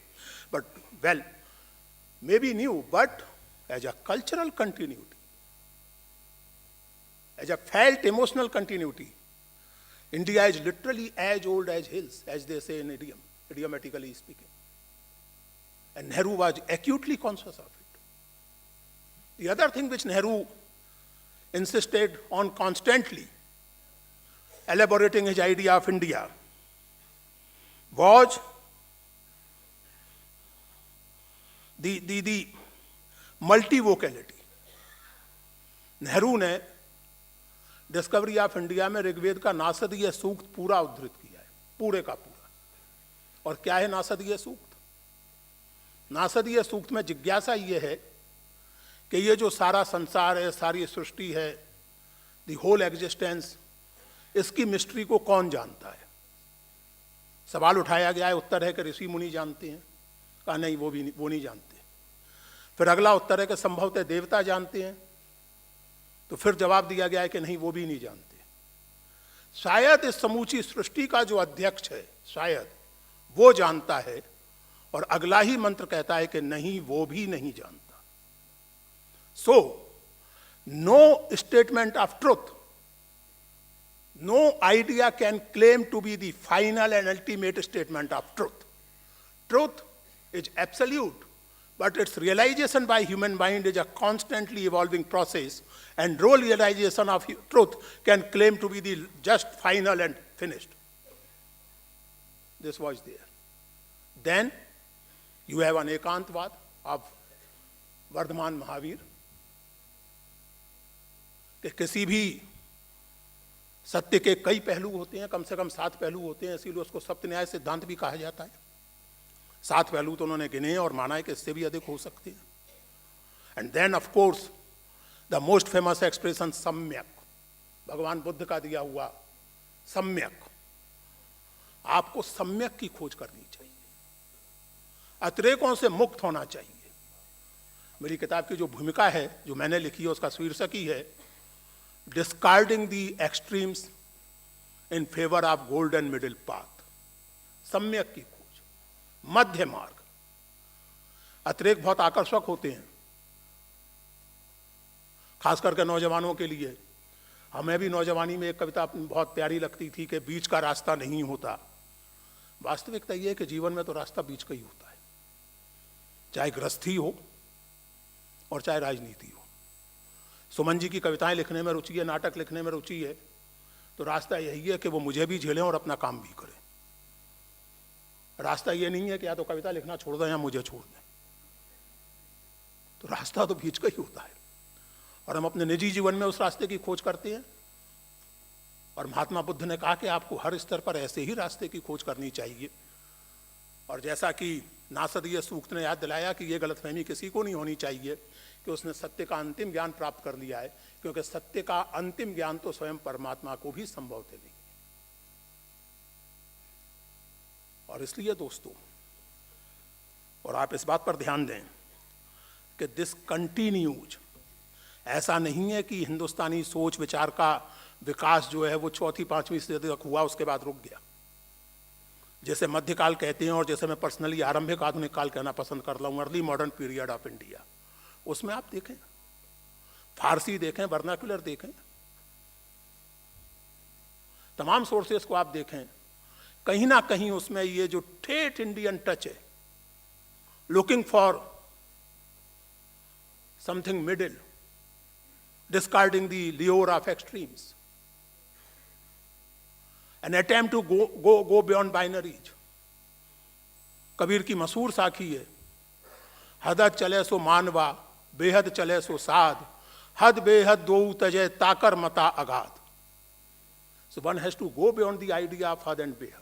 but well, may be new, but as a cultural continuity, as a felt emotional continuity, India is literally as old as hills, as they say in idiom, idiomatically speaking. And Nehru was acutely conscious of it. The other thing which Nehru insisted on constantly elaborating his idea of India was the multivocality. Nehru ने discovery of India में ऋग्वेद का नासदीय सूक्त पूरा उद्धृत किया है, पूरे का पूरा। और क्या है नासदीय सूक्त? नासदीय सूक्त में जिज्ञासा ये है कि ये जो सारा संसार है, सारी सृष्टि है, द होल एग्जिस्टेंस, इसकी मिस्ट्री को कौन जानता है? सवाल उठाया गया है, उत्तर है कि ऋषि मुनि जानते हैं। कहा नहीं, वो नहीं जानते। फिर अगला उत्तर है कि संभवतः देवता जानते हैं। तो फिर जवाब दिया गया है कि नहीं, वो भी नहीं जानते। शायद इस समूची सृष्टि का जो अध्यक्ष है, शायद वो जानता है। और अगला ही मंत्र कहता है कि नहीं, वो भी नहीं जानता। So no statement of truth, no idea can claim to be the final and ultimate statement of truth. Truth is absolute, but its realization by human mind is a constantly evolving process, and no realization of truth can claim to be the just final and finished. This was there. Then you have an Ekantvad of Vardhaman Mahavir, कि किसी भी सत्य के कई पहलू होते हैं, कम से कम 7 पहलू होते हैं, इसीलिए उसको सत्य न्याय सिद्धांत भी कहा जाता है। 7 पहलू तो उन्होंने गिने और माना है कि इससे भी अधिक हो सकते हैं। And then of course the most famous expression सम्यक, भगवान बुद्ध का दिया हुआ सम्यक। आपको सम्यक की खोज करनी चाहिए, अतिरेकों से मुक्त होना चाहिए। मेरी किताब की जो भूमिका है, जो मैंने लिखी है, उसका शीर्षक ही है Discarding the extremes in favor of golden middle path. सम्यक की खोज, मध्य मार्ग। अतिरेक बहुत आकर्षक होते हैं, खास करके नौजवानों के लिए। हमें भी नौजवानी में एक कविता बहुत प्यारी लगती थी कि बीच का रास्ता नहीं होता। वास्तविकता यह है कि जीवन में तो रास्ता बीच का ही होता है, चाहे गृहस्थी हो और चाहे राजनीति हो। सुमन जी की कविताएं लिखने में रुचि है, नाटक लिखने में रुचि है, तो रास्ता यही है कि वो मुझे भी झेलें और अपना काम भी करें। रास्ता ये नहीं है कि या तो कविता लिखना छोड़ दें या मुझे छोड़ दें। तो रास्ता तो बीच का ही होता है, और हम अपने निजी जीवन में उस रास्ते की खोज करते हैं। और महात्मा बुद्ध ने कहा कि आपको हर स्तर पर ऐसे ही रास्ते की खोज करनी चाहिए। और जैसा कि नासदीय सूक्त ने याद दिलाया कि ये गलतफहमी किसी को नहीं होनी चाहिए कि उसने सत्य का अंतिम ज्ञान प्राप्त कर लिया है, क्योंकि सत्य का अंतिम ज्ञान तो स्वयं परमात्मा को भी संभव नहीं है। और इसलिए दोस्तों, और आप इस बात पर ध्यान दें कि दिस कंटिन्यूज, ऐसा नहीं है कि हिंदुस्तानी सोच विचार का विकास जो है वो 4वीं-5वीं सदी तक हुआ, उसके बाद रुक गया। जैसे मध्यकाल कहते हैं, और जैसे मैं पर्सनली आरंभिक आधुनिक काल कहना पसंद करता हूँ, early modern period of India, उसमें आप देखें, फारसी देखें, वर्नाक्युलर देखें, तमाम सोर्सेस को आप देखें, कहीं ना कहीं उसमें ये जो ठेठ इंडियन टच है, looking for something middle, discarding the lure of extremes, an attempt to go beyond binaries. Kabir की मशहूर साखी है, हदत चले सो मानवा, बेहद चले सो साध, हद बेहद दो तजे ताकर मता अगाध। So one has to go beyond the idea of had and behad.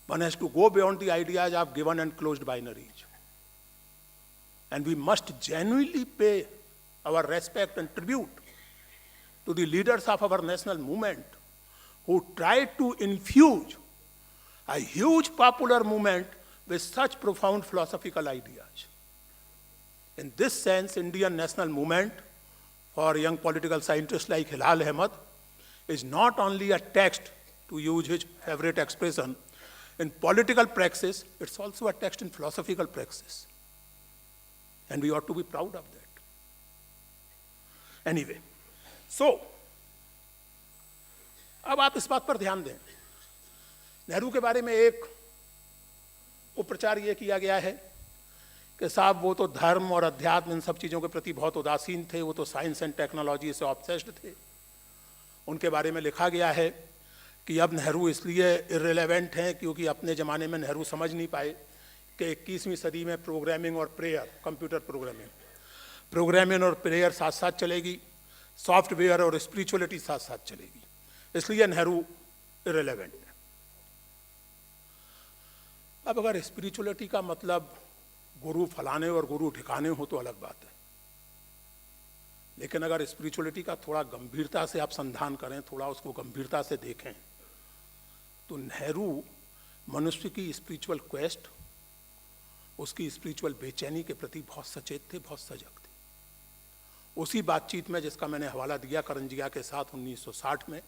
One has to go beyond the ideas of given and closed binaries. And we must genuinely pay our respect and tribute to the leaders of our national movement who tried to infuse a huge popular movement with such profound philosophical ideas. In this sense, Indian national movement for young political scientists like Hilal Ahmed is not only a text, to use his favorite expression, in political praxis, it's also a text in philosophical praxis. And we ought to be proud of that. Anyway, so, अब आप इस बात पर ध्यान दें, नेहरू के बारे में एक उपप्रचार ये किया गया है कि साहब वो तो धर्म और अध्यात्म इन सब चीज़ों के प्रति बहुत उदासीन थे, वो तो साइंस एंड टेक्नोलॉजी से ऑब्सेस्ड थे, उनके बारे में लिखा गया है कि अब नेहरू इसलिए इर्रेलेवेंट हैं क्योंकि अपने ज़माने में नेहरू समझ नहीं पाए कि 21वीं सदी में प्रोग्रामिंग और प्रेयर, कंप्यूटर प्रोग्रामिंग और प्रेयर साथ साथ चलेगी, सॉफ्टवेयर और स्पिरिचुअलिटी साथ साथ चलेगी, इसलिए नेहरू इर्रेलेवेंट है। अब अगर स्पिरिचुअलिटी का मतलब गुरु फलाने और गुरु ठिकाने हो तो अलग बात है, लेकिन अगर स्पिरिचुअलिटी का थोड़ा गंभीरता से आप संधान करें, थोड़ा उसको गंभीरता से देखें, तो नेहरू मनुष्य की स्पिरिचुअल क्वेस्ट, उसकी स्पिरिचुअल बेचैनी के प्रति बहुत सचेत थे, बहुत सजग थे। उसी बातचीत में जिसका मैंने हवाला दिया करंजिया के साथ 1960 में,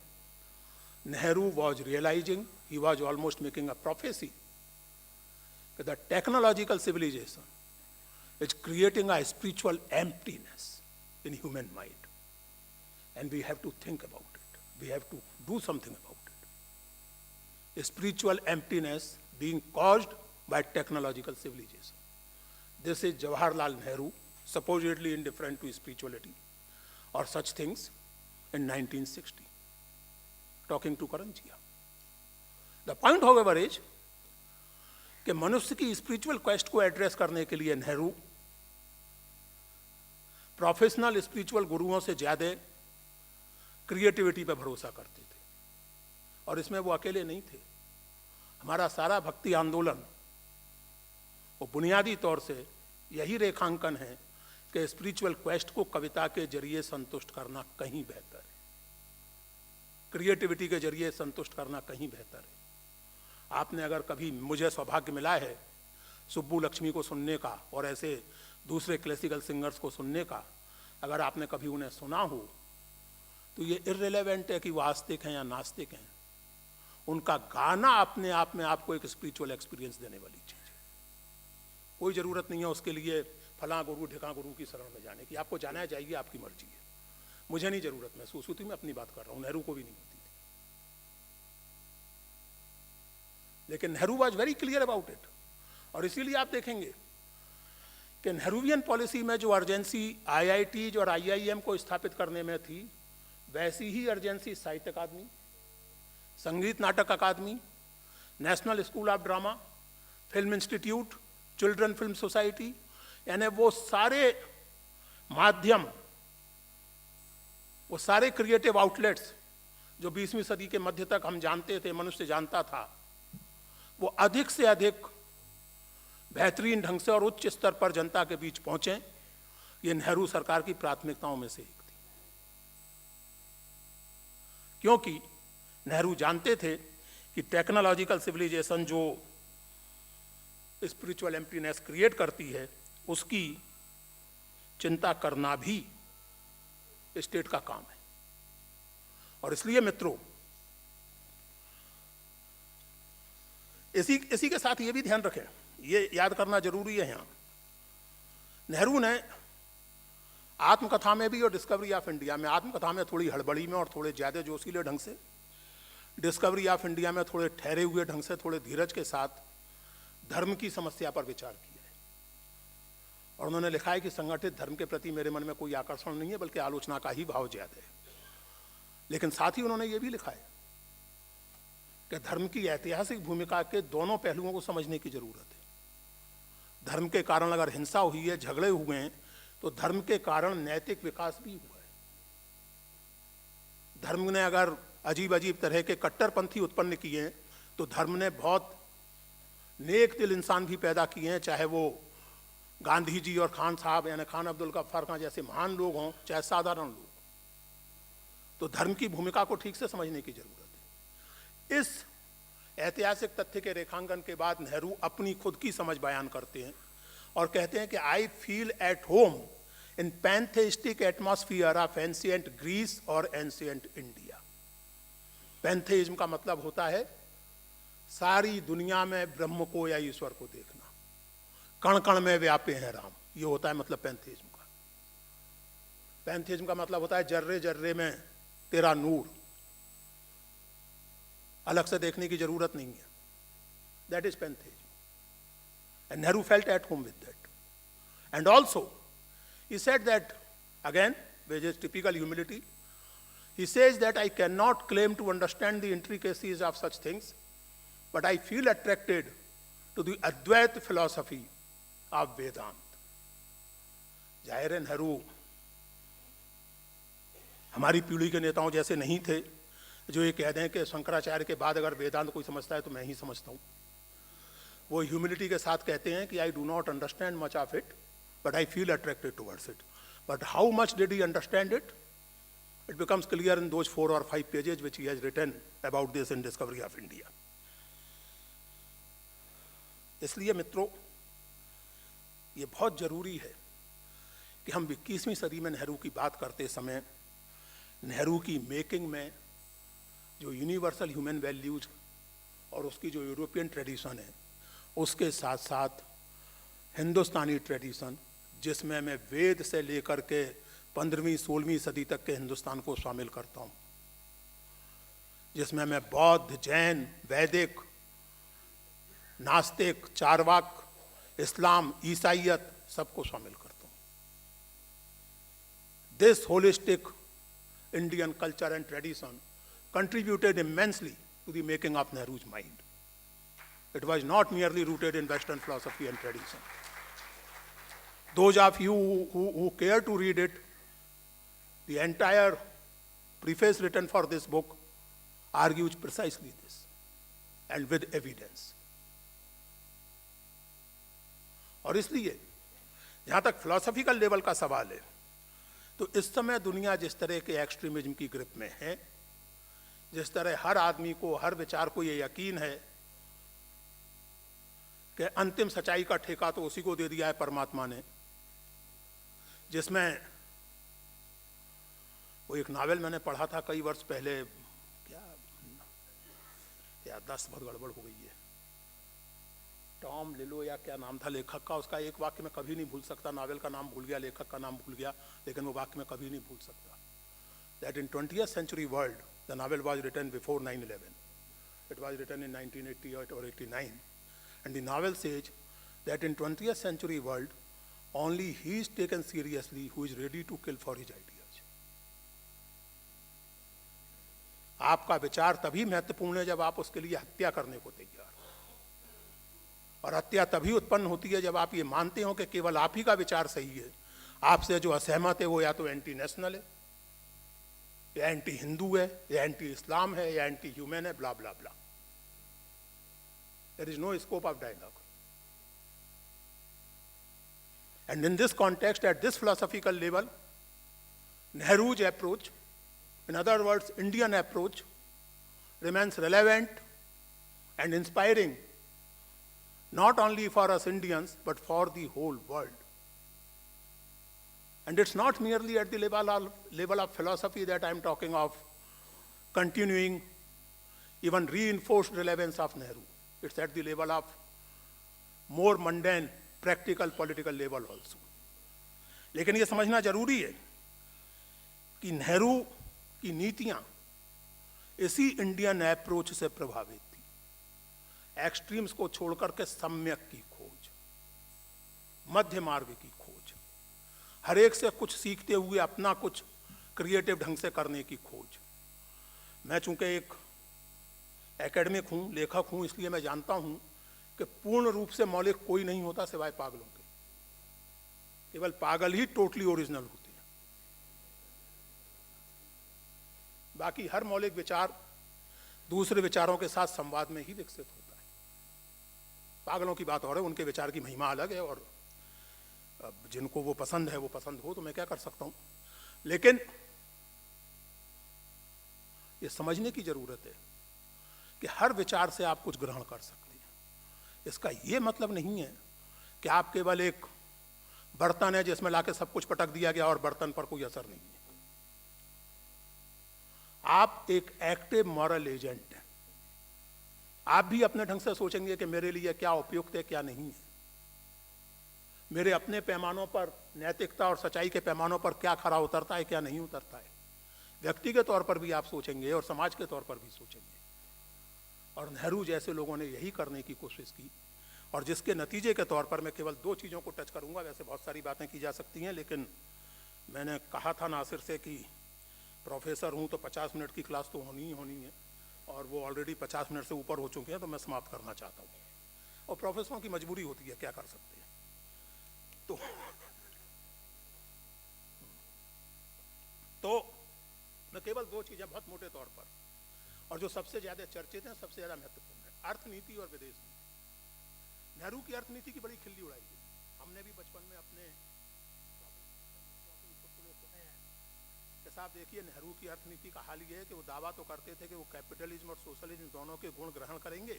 Nehru was realising, he was almost making a prophecy that the technological civilization is creating a spiritual emptiness in human mind, and we have to think about it, we have to do something about it. A spiritual emptiness being caused by technological civilization. This is Jawaharlal Nehru, supposedly indifferent to spirituality or such things, in 1960, talking to Karanjia. The point, however, is कि मनुष्य की spiritual quest को address करने के लिए Nehru professional spiritual गुरुओं से ज्यादा क्रिएटिविटी पर भरोसा करते थे, और इसमें वो अकेले नहीं थे। हमारा सारा भक्ति आंदोलन वो बुनियादी तौर से यही रेखांकन है कि स्पिरिचुअल क्वेस्ट को कविता के जरिए संतुष्ट करना कहीं बेहतर है, क्रिएटिविटी के जरिए संतुष्ट करना कहीं बेहतर है। आपने अगर कभी, मुझे सौभाग्य मिला है सुब्बू लक्ष्मी को सुनने का और ऐसे दूसरे क्लासिकल सिंगर्स को सुनने का, अगर आपने कभी उन्हें सुना हो तो ये इर्रेलेवेंट है कि वो आस्तिक हैं या नास्तिक हैं, उनका गाना अपने आप में आपको एक स्पिरिचुअल एक्सपीरियंस देने वाली चीज़ है। कोई ज़रूरत नहीं है उसके लिए फलां गुरु ढिकां गुरु की शरण में जाने की, आपको जाना चाहिए, आपकी मर्जी है, मुझे नहीं ज़रूरत महसूस होती, मैं अपनी बात कर रहा हूँ, नेहरू को भी नहीं होती। लेकिन Nehru was very clear about it, और इसीलिए आप देखेंगे कि नेहरूवियन पॉलिसी में जो अर्जेंसी आईआईटीज और आईआईएम को स्थापित करने में थी, वैसी ही अर्जेंसी साहित्य Akademi, Sangeet Natak Akademi, national school of drama, film institute, children film society, यानी वो सारे माध्यम, वो सारे क्रिएटिव आउटलेट्स जो 20वीं सदी के मध्य तक हम जानते थे, मनुष्य जानता था, वो अधिक से अधिक बेहतरीन ढंग से और उच्च स्तर पर जनता के बीच पहुंचे। ये नेहरू सरकार की प्राथमिकताओं में से एक थी, क्योंकि नेहरू जानते थे कि टेक्नोलॉजिकल सिविलाइजेशन जो स्पिरिचुअल एम्प्टीनेस क्रिएट करती है, उसकी चिंता करना भी स्टेट का काम है। और इसलिए मित्रों, इसी के साथ ये भी ध्यान रखें, ये याद करना जरूरी है यहाँ, नेहरू ने आत्मकथा में भी और डिस्कवरी ऑफ इंडिया में, आत्मकथा में थोड़ी हड़बड़ी में और थोड़े ज़्यादा जोशीले ढंग से, डिस्कवरी ऑफ इंडिया में थोड़े ठहरे हुए ढंग से, थोड़े धीरज के साथ धर्म की समस्या पर विचार किया है। और उन्होंने लिखा है कि संगठित धर्म के प्रति मेरे मन में कोई आकर्षण नहीं है, बल्कि आलोचना का ही भाव ज्यादा है। लेकिन साथ ही उन्होंने ये भी लिखा है कि धर्म की ऐतिहासिक भूमिका के दोनों पहलुओं को समझने की जरूरत है। धर्म के कारण अगर हिंसा हुई है, झगड़े हुए हैं, तो धर्म के कारण नैतिक विकास भी हुआ है। धर्म ने अगर अजीब अजीब तरह के कट्टरपंथी उत्पन्न किए हैं, तो धर्म ने बहुत नेक दिल इंसान भी पैदा किए हैं, चाहे वो गांधी जी और खान साहब यानी खान अब्दुल गफ्फार खान जैसे महान लोग हों, चाहे साधारण लोग। तो धर्म की भूमिका को ठीक से समझने की जरूरत है। इस ऐतिहासिक तथ्य के रेखांकन के बाद नेहरू अपनी खुद की समझ बयान करते हैं और कहते हैं कि I feel at home in pantheistic atmosphere of ancient Greece और एंशिएंट इंडिया। पैंथेइज्म का मतलब होता है सारी दुनिया में ब्रह्म को या ईश्वर को देखना, कण कण में व्यापे हैं राम, ये होता है मतलब पैंथेइज्म का। पैंथेइज्म का मतलब होता है जर्रे जर्रे में तेरा नूर, अलग से देखने की जरूरत नहीं है। That is pantheism and Nehru felt at home with that. And also he said that again, which is typical humility, He says that I cannot claim to understand the intricacies of such things, but I feel attracted to the Advaita philosophy of Vedanta. जाहिर है नेहरू हमारी पीढ़ी के नेताओं जैसे नहीं थे जो ये कह दें कि शंकराचार्य के बाद अगर वेदांत कोई समझता है तो मैं ही समझता हूँ। वो ह्यूमिलिटी के साथ कहते हैं कि I do not understand much of it but I feel attracted towards it. But how much did he understand it? It becomes clear in those 4 or 5 pages which he has written about this in Discovery of India. इसलिए मित्रों, ये बहुत जरूरी है कि हम 21वीं सदी में नेहरू की बात करते समय नेहरू की मेकिंग में जो यूनिवर्सल ह्यूमन वैल्यूज और उसकी जो यूरोपियन ट्रेडिशन है, उसके साथ साथ हिंदुस्तानी ट्रेडिशन, जिसमें मैं वेद से लेकर के 15वीं 16वीं सदी तक के हिंदुस्तान को शामिल करता हूँ, जिसमें मैं बौद्ध, जैन, वैदिक, नास्तिक, चारवाक, इस्लाम, ईसाइयत सबको शामिल करता हूँ। This holistic Indian culture and tradition contributed immensely to the making of Nehru's mind. It was not merely rooted in Western philosophy and tradition. Those of you who care to read it, the entire preface written for this book argues precisely this, and with evidence. और इसलिए जहाँ तक philosophical level का सवाल है, तो इस समय दुनिया जिस तरह के एक्सट्रीमिज्म की ग्रिप में है, जिस तरह हर आदमी को, हर विचार को ये यकीन है कि अंतिम सच्चाई का ठेका तो उसी को दे दिया है परमात्मा ने, जिसमें वो एक नावल मैंने पढ़ा था कई वर्ष पहले, क्या याददाश्त बहुत गड़बड़ हो गई है, टॉम लिलो या क्या नाम था लेखक का, उसका एक वाक्य मैं कभी नहीं भूल सकता। नावल का नाम भूल गया, लेखक का नाम भूल गया, लेकिन वो वाक्य मैं कभी नहीं भूल सकता। That in 20th century world, the novel was written before 9/11. It was written in 1988 or 89. And the novel says that in 20th century world, only he is taken seriously who is ready to kill for his ideas. आपका विचार तभी महत्वपूर्ण है जब आप उसके लिए हत्या करने को तैयार हो, और हत्या तभी उत्पन्न होती है जब आप ये मानते हो कि केवल आप ही का विचार सही है, आपसे जो असहमत है वो या तो एंटी नेशनल है, या एंटी हिंदू है, या एंटी इस्लाम है, या एंटी ह्यूमन है, blah blah blah. There is no scope of dialogue. And in this context, at this philosophical level, Nehru's approach, in other words, Indian approach, remains relevant and inspiring, not only for us Indians, but for the whole world. And it's not merely at the level of philosophy that I'm talking of continuing, even reinforced relevance of Nehru. It's at the level of more mundane, practical, political level also. लेकिन ये समझना जरूरी है कि नेहरू की नीतियां इसी Indian approach से प्रभावित थी। एक्सट्रीम्स को छोड़कर के सम्यक की खोज, मध्य मार्ग की खोज, हर एक से कुछ सीखते हुए अपना कुछ क्रिएटिव ढंग से करने की खोज। मैं चूंकि एक एकेडमिक हूँ, लेखक हूँ, इसलिए मैं जानता हूँ कि पूर्ण रूप से मौलिक कोई नहीं होता सिवाय पागलों के। केवल पागल ही टोटली ओरिजिनल होते हैं। बाकी हर मौलिक विचार दूसरे विचारों के साथ संवाद में ही विकसित होता है। पागलों की बात और है, उनके विचार की महिमा अलग है, और जिनको वो पसंद है वो पसंद हो, तो मैं क्या कर सकता हूं। लेकिन ये समझने की जरूरत है कि हर विचार से आप कुछ ग्रहण कर सकते हैं। इसका ये मतलब नहीं है कि आप केवल एक बर्तन है जिसमें लाके सब कुछ पटक दिया गया और बर्तन पर कोई असर नहीं है। आप एक एक्टिव मॉरल एजेंट हैं। आप भी अपने ढंग से सोचेंगे कि मेरे लिए क्या उपयुक्त है, क्या नहीं है, मेरे अपने पैमानों पर नैतिकता और सच्चाई के पैमानों पर क्या खरा उतरता है, क्या नहीं उतरता है। व्यक्तिगत तौर पर भी आप सोचेंगे और समाज के तौर पर भी सोचेंगे। और नेहरू जैसे लोगों ने यही करने की कोशिश की, और जिसके नतीजे के तौर पर मैं केवल 2 चीज़ों को टच करूंगा। वैसे बहुत सारी बातें की जा सकती हैं, लेकिन मैंने कहा था नासिर से कि प्रोफेसर हूं तो 50 मिनट की क्लास तो होनी ही होनी है, और वो ऑलरेडी 50 मिनट से ऊपर हो चुके हैं, तो मैं समाप्त करना चाहता हूं। और प्रोफेसरों की मजबूरी होती है, क्या कर सकते हैं। तो मैं केवल दो चीजें बहुत मोटे तौर पर, और जो सबसे ज्यादा चर्चित हैं, सबसे ज्यादा महत्वपूर्ण है, अर्थनीति और विदेश नीति। नेहरू की अर्थनीति की बड़ी खिल्ली उड़ाई गई। हमने भी बचपन में अपने के साथ देखिए, नेहरू की अर्थनीति का हाल ये है कि वो दावा तो करते थे कि वो कैपिटलिज्म और सोशलिज्म दोनों के गुण ग्रहण करेंगे,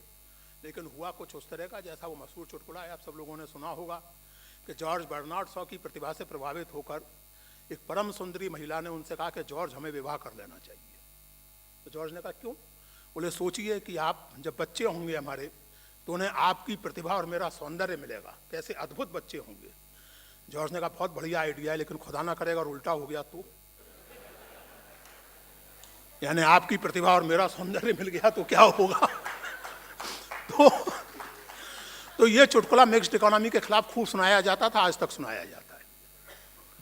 लेकिन हुआ कुछ उस तरह का जैसा वो मशहूर चुटकुला है, आप सब लोगों ने सुना होगा कि जॉर्ज बर्नार्ड शॉ की प्रतिभा से प्रभावित होकर एक परम सुंदरी महिला ने उनसे कहा कि जॉर्ज, हमें विवाह कर लेना चाहिए। तो जॉर्ज ने कहा क्यों? बोले सोचिए कि आप जब बच्चे होंगे हमारे, तो उन्हें आपकी प्रतिभा और मेरा सौंदर्य मिलेगा, कैसे अद्भुत बच्चे होंगे। जॉर्ज ने कहा बहुत बढ़िया आइडिया है, लेकिन खुदा ना करेगा और उल्टा हो गया तो, यानी आपकी प्रतिभा और मेरा सौंदर्य मिल गया तो क्या होगा। तो ये चुटकुला मिक्स्ड इकोनॉमी के खिलाफ खूब सुनाया जाता था, आज तक सुनाया जाता है।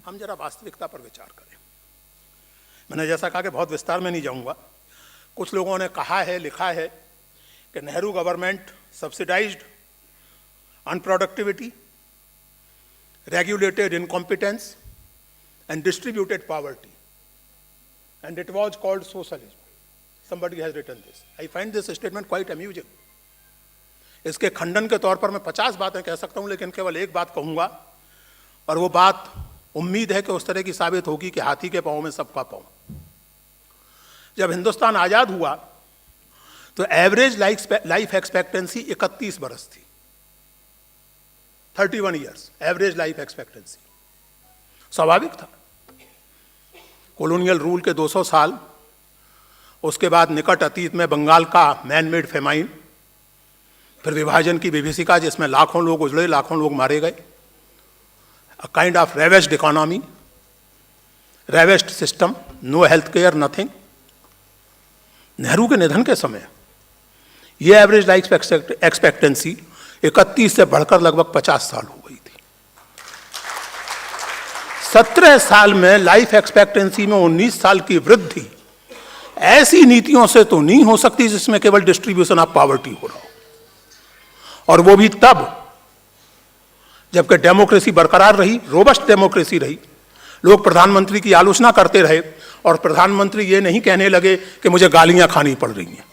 हम जरा वास्तविकता पर विचार करें। मैंने जैसा कहा कि बहुत विस्तार में नहीं जाऊंगा। कुछ लोगों ने कहा है, लिखा है कि Nehru government subsidized unproductivity, regulated incompetence and distributed poverty, and it was called socialism. Somebody has written this. I find this statement quite amusing. इसके खंडन के तौर पर मैं 50 बातें कह सकता हूं, लेकिन केवल एक बात कहूंगा, और वो बात उम्मीद है कि उस तरह की साबित होगी कि हाथी के पांव में सबका पांव। जब हिंदुस्तान आजाद हुआ तो एवरेज लाइफ एक्सपेक्टेंसी 31 बरस थी, 31 ईयर्स एवरेज लाइफ एक्सपेक्टेंसी। स्वाभाविक था, कॉलोनियल रूल के 200 साल, उसके बाद निकट अतीत में बंगाल का मैन मेड फेमाइन, फिर विभाजन की विभीषिका जिसमें लाखों लोग उजड़े, लाखों लोग मारे गए, a kind of ravaged economy, ravaged system, no health care, nothing. Nehru के निधन के समय ये एवरेज लाइफ एक्सपेक्टेंसी 31 से बढ़कर लगभग 50 साल हो गई थी। 17 साल में लाइफ एक्सपेक्टेंसी में 19 साल की वृद्धि ऐसी नीतियों से तो नहीं हो सकती जिसमें केवल डिस्ट्रीब्यूशन ऑफ पॉवर्टी हो रहा हो, और वो भी तब जबकि डेमोक्रेसी बरकरार रही, रोबस्ट डेमोक्रेसी रही। लोग प्रधानमंत्री की आलोचना करते रहे और प्रधानमंत्री ये नहीं कहने लगे कि मुझे गालियां खानी पड़ रही हैं।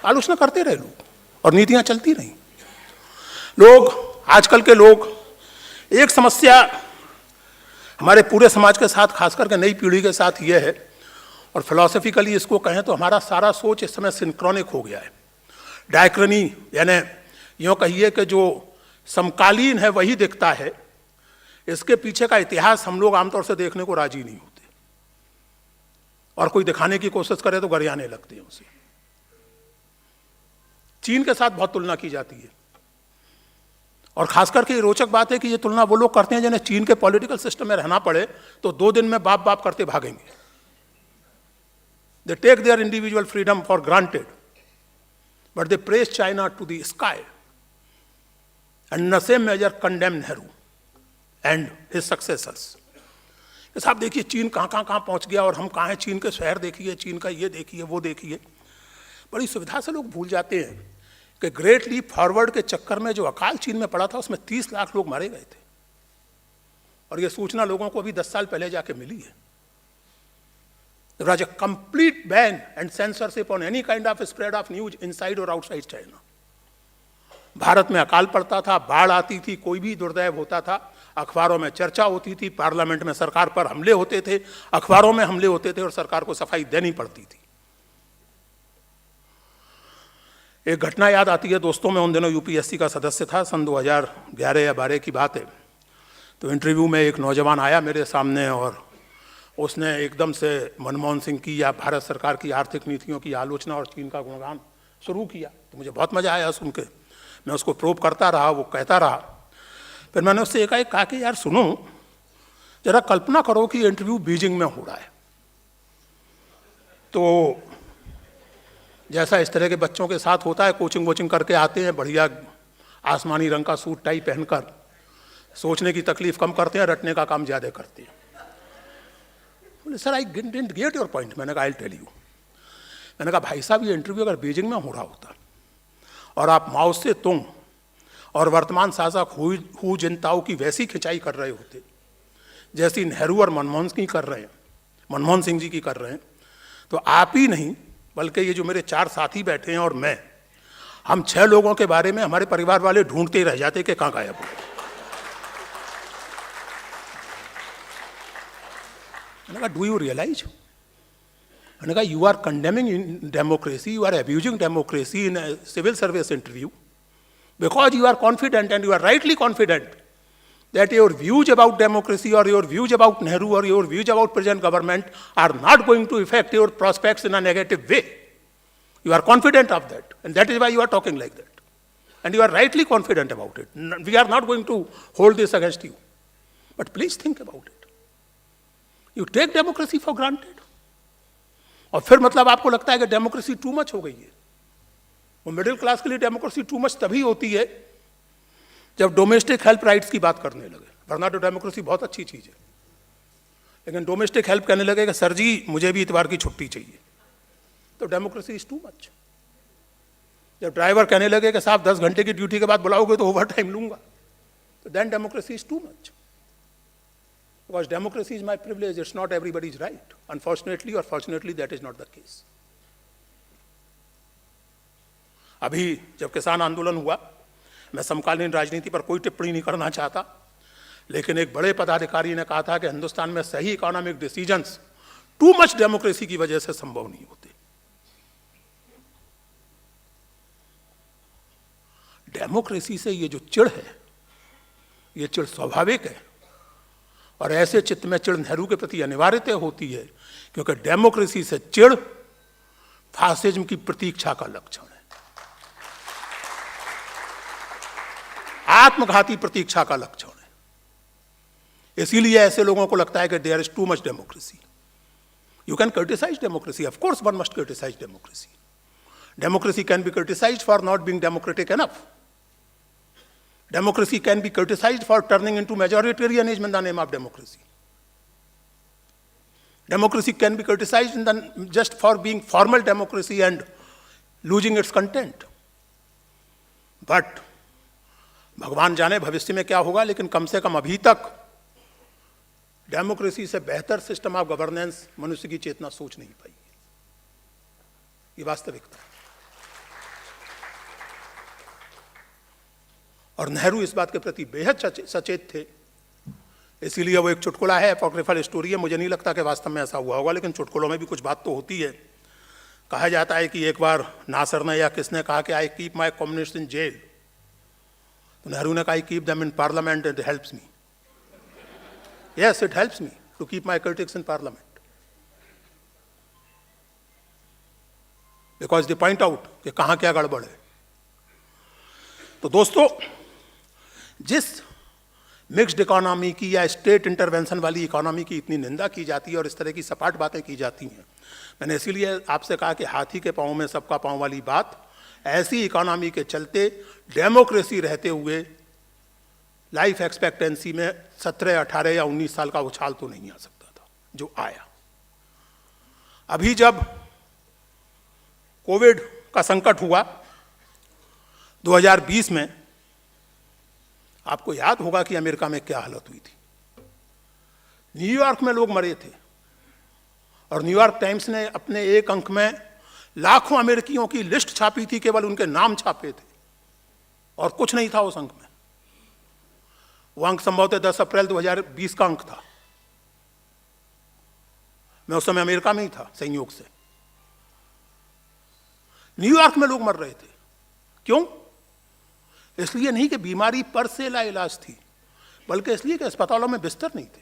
आलोचना करते रहे लोग और नीतियां चलती रहीं। लोग, आजकल के लोग, एक समस्या हमारे पूरे समाज के साथ, खास करके नई पीढ़ी के साथ यह है, और फिलॉसफिकली इसको कहें तो हमारा सारा सोच इस समय सिंक्रोनिक हो गया है। डायक्रनी, यानी यूँ कहिए कि जो समकालीन है वही दिखता है, इसके पीछे का इतिहास हम लोग आमतौर से देखने को राजी नहीं होते, और कोई दिखाने की कोशिश करे तो गरियाने लगते हैं उसे। चीन के साथ बहुत तुलना की जाती है, और खास करके ये रोचक बात है कि ये तुलना वो लोग करते हैं जिन्हें चीन के पॉलिटिकल सिस्टम में रहना पड़े तो 2 दिन में बाप बाप करते भागेंगे। They take their individual freedom for granted, but they praise China to the sky and in the same measure condemn Nehru and his successors. साहब देखिए चीन कहाँ पहुंच गया और हम कहाँ हैं। चीन के शहर देखिए, चीन का ये देखिए, वो देखिए। बड़ी सुविधा से लोग भूल जाते हैं कि ग्रेट लीप फॉरवर्ड के चक्कर में जो अकाल चीन में पड़ा था उसमें 30 लाख लोग मारे गए थे, और यह सूचना लोगों को अभी 10 साल पहले जाके मिली है। There was a complete ban and censorship on any kind of spread of news inside or outside China. Bharat में अकाल पड़ता था, बाढ़ आती थी, कोई भी दुर्दैव होता था, अखबारों में चर्चा होती थी, पार्लियामेंट में सरकार पर हमले होते थे, अखबारों में हमले होते थे और सरकार को सफाई देनी पड़ती थी। एक घटना याद आती है दोस्तों, मैं उन दिनों यूपीएससी का सदस्य था, सन 2011 या 12 की बात है। तो इंटरव्यू में एक नौजवान आया मेरे सामने और उसने एकदम से मनमोहन सिंह की या भारत सरकार की आर्थिक नीतियों की आलोचना और चीन का गुणगान शुरू किया। तो मुझे बहुत मजा आया सुन के। मैं उसको प्रोब करता रहा, वो कहता रहा। फिर मैंने उससे एकाएक कहा कि यार सुनो, जरा कल्पना करो कि इंटरव्यू बीजिंग में हो रहा है, तो जैसा इस तरह के बच्चों के साथ होता है, कोचिंग वोचिंग करके आते हैं, बढ़िया आसमानी रंग का सूट टाई पहनकर, सोचने की तकलीफ कम करते हैं, रटने का काम ज़्यादा करते हैं। बोले sir I didn't get your point. मैंने कहा आई टेल यू। मैंने कहा भाई साहब ये इंटरव्यू अगर बीजिंग में हो रहा होता और आप माओ से तुंग और वर्तमान शासक हु जिनताओ की वैसी खिंचाई कर रहे होते जैसी नेहरू और मनमोहन सिंह जी की कर रहे हैं, तो आप ही नहीं बल्कि ये जो मेरे 4 साथी बैठे हैं और मैं, हम 6 लोगों के बारे में हमारे परिवार वाले ढूंढते ही रह जाते कि कहाँ गायब हो। मैंने कहा डू यू रियलाइज? मैंने कहा you are condemning democracy, you are abusing democracy in civil service interview because you are confident and you are rightly confident that your views about democracy or your views about Nehru or your views about present government are not going to affect your prospects in a negative way. You are confident of that, and that is why you are talking like that. And you are rightly confident about it. We are not going to hold this against you. But please think about it. You take democracy for granted. और फिर मतलब आपको लगता है कि democracy too much हो गई है। वो मिडिल क्लास के लिए डेमोक्रेसी टू मच तभी होती है जब डोमेस्टिक हेल्प राइट्स की बात करने लगे, वरना तो डेमोक्रेसी बहुत अच्छी चीज़ है। लेकिन डोमेस्टिक हेल्प कहने लगे कि सर जी मुझे भी इतवार की छुट्टी चाहिए, तो डेमोक्रेसी इज टू मच। जब ड्राइवर कहने लगे कि साहब 10 घंटे की ड्यूटी के बाद बुलाओगे तो ओवर टाइम लूंगा, तो then democracy is too much. Because democracy is my privilege, it's not everybody's right. Unfortunately और fortunately that is not the case. अभी जब किसान आंदोलन हुआ, मैं समकालीन राजनीति पर कोई टिप्पणी नहीं करना चाहता, लेकिन एक बड़े पदाधिकारी ने कहा था कि हिंदुस्तान में सही economic decisions to much democracy की वजह से संभव नहीं होते। डेमोक्रेसी से ये जो चिढ़ है, ये चिढ़ स्वाभाविक है, और ऐसे चित्त में चिढ़ नेहरू के प्रति अनिवार्यतः होती है, क्योंकि डेमोक्रेसी से चिढ़ फासिज्म की प्रतीक्षा का लक्षण है, आत्मघाती प्रतीक्षा का लक्षण है। इसीलिए ऐसे लोगों को लगता है कि there is too much democracy. You can criticise democracy, of course one must criticise democracy. Democracy can be criticised for not being democratic enough. Democracy can be criticized for turning into majoritarianism in the name of democracy. Democracy can be criticized just for being formal democracy and losing its content. But भगवान जाने भविष्य में क्या होगा, लेकिन कम से कम अभी तक डेमोक्रेसी से बेहतर सिस्टम ऑफ गवर्नेंस मनुष्य की चेतना सोच नहीं पाई। ये वास्तविकता है। और नेहरू इस बात के प्रति बेहद सचेत थे। इसीलिए वो एक चुटकुला है, अपॉक्रिफल स्टोरी है, मुझे नहीं लगता कि वास्तव में ऐसा हुआ होगा, लेकिन चुटकुलों में भी कुछ बात तो होती है। कहा जाता है कि एक बार नासर ने या किसने कहा कि I keep my communist in jail, तो नेहरू ने कहा I keep them in parliament, it helps me. Yes, it helps me to keep my critics in parliament, because they point out कि कहाँ क्या गड़बड़ है। तो दोस्तों, जिस मिक्स्ड इकोनॉमी की या स्टेट इंटरवेंशन वाली इकोनॉमी की इतनी निंदा की जाती है और इस तरह की सपाट बातें की जाती हैं, मैंने इसीलिए आपसे कहा कि हाथी के पाँव में सबका पाँव वाली बात, ऐसी इकोनॉमी के चलते डेमोक्रेसी रहते हुए लाइफ एक्सपेक्टेंसी में 17, 18 या 19 साल का उछाल तो नहीं आ सकता था जो आया। अभी जब कोविड का संकट हुआ 2020 में, आपको याद होगा कि अमेरिका में क्या हालत हुई थी। न्यूयॉर्क में लोग मरे थे, और न्यूयॉर्क टाइम्स ने अपने एक अंक में लाखों अमेरिकियों की लिस्ट छापी थी, केवल उनके नाम छापे थे और कुछ नहीं था उस अंक में। वो अंक संभवतः 10 अप्रैल 2020 का अंक था। मैं उस समय अमेरिका में ही था संयोग से। न्यूयॉर्क में लोग मर रहे थे। क्यों? इसलिए नहीं कि बीमारी पर से लाइलाज थी, बल्कि इसलिए कि अस्पतालों में बिस्तर नहीं थे,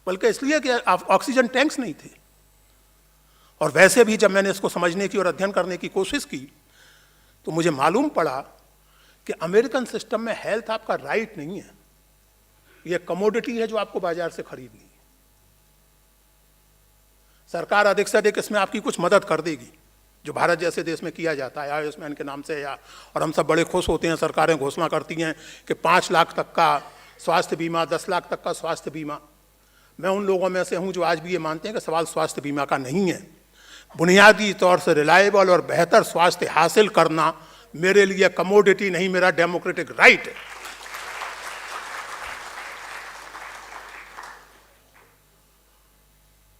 बल्कि इसलिए कि ऑक्सीजन टैंक्स नहीं थे। और वैसे भी जब मैंने इसको समझने की और अध्ययन करने की कोशिश की, तो मुझे मालूम पड़ा कि अमेरिकन सिस्टम में हेल्थ आपका राइट नहीं है, यह कमोडिटी है जो आपको बाजार से खरीदनी है। सरकार अधिक से अधिक इसमें आपकी कुछ मदद कर देगी, जो भारत जैसे देश में किया जाता है आयुष्मान के नाम से या, और हम सब बड़े खुश होते हैं, सरकारें घोषणा करती हैं कि 5 लाख तक का स्वास्थ्य बीमा, 10 लाख तक का स्वास्थ्य बीमा। मैं उन लोगों में से हूं जो आज भी ये मानते हैं कि सवाल स्वास्थ्य बीमा का नहीं है। बुनियादी तौर से रिलायबल और बेहतर स्वास्थ्य हासिल करना मेरे लिए कमोडिटी नहीं, मेरा डेमोक्रेटिक राइट है।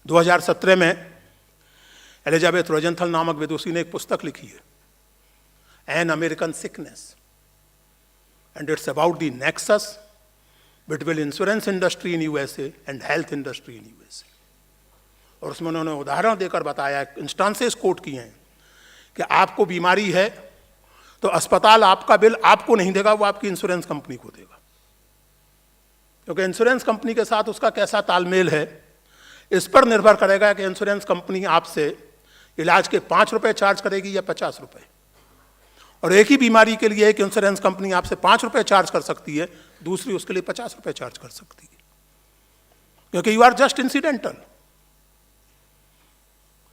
– 2017 में एलिजाबेथ रोजेंथल नामक विदुषी ने एक पुस्तक लिखी है, an American sickness, and it's about the nexus between insurance industry in USA and health industry in USA. और उसमें उन्होंने उदाहरण देकर बताया, इंस्टांसेस कोट किए हैं कि आपको बीमारी है तो अस्पताल आपका बिल आपको नहीं देगा, वो आपकी इंश्योरेंस कंपनी को देगा, क्योंकि इंश्योरेंस कंपनी के साथ उसका कैसा तालमेल है इस पर निर्भर करेगा कि इंश्योरेंस कंपनी आपसे इलाज के 5 रुपए चार्ज करेगी या 50 रुपए। और एक ही बीमारी के लिए एक इंश्योरेंस कंपनी आपसे 5 रुपए चार्ज कर सकती है, दूसरी उसके लिए 50 रुपए चार्ज कर सकती है, क्योंकि यू आर जस्ट इंसिडेंटल।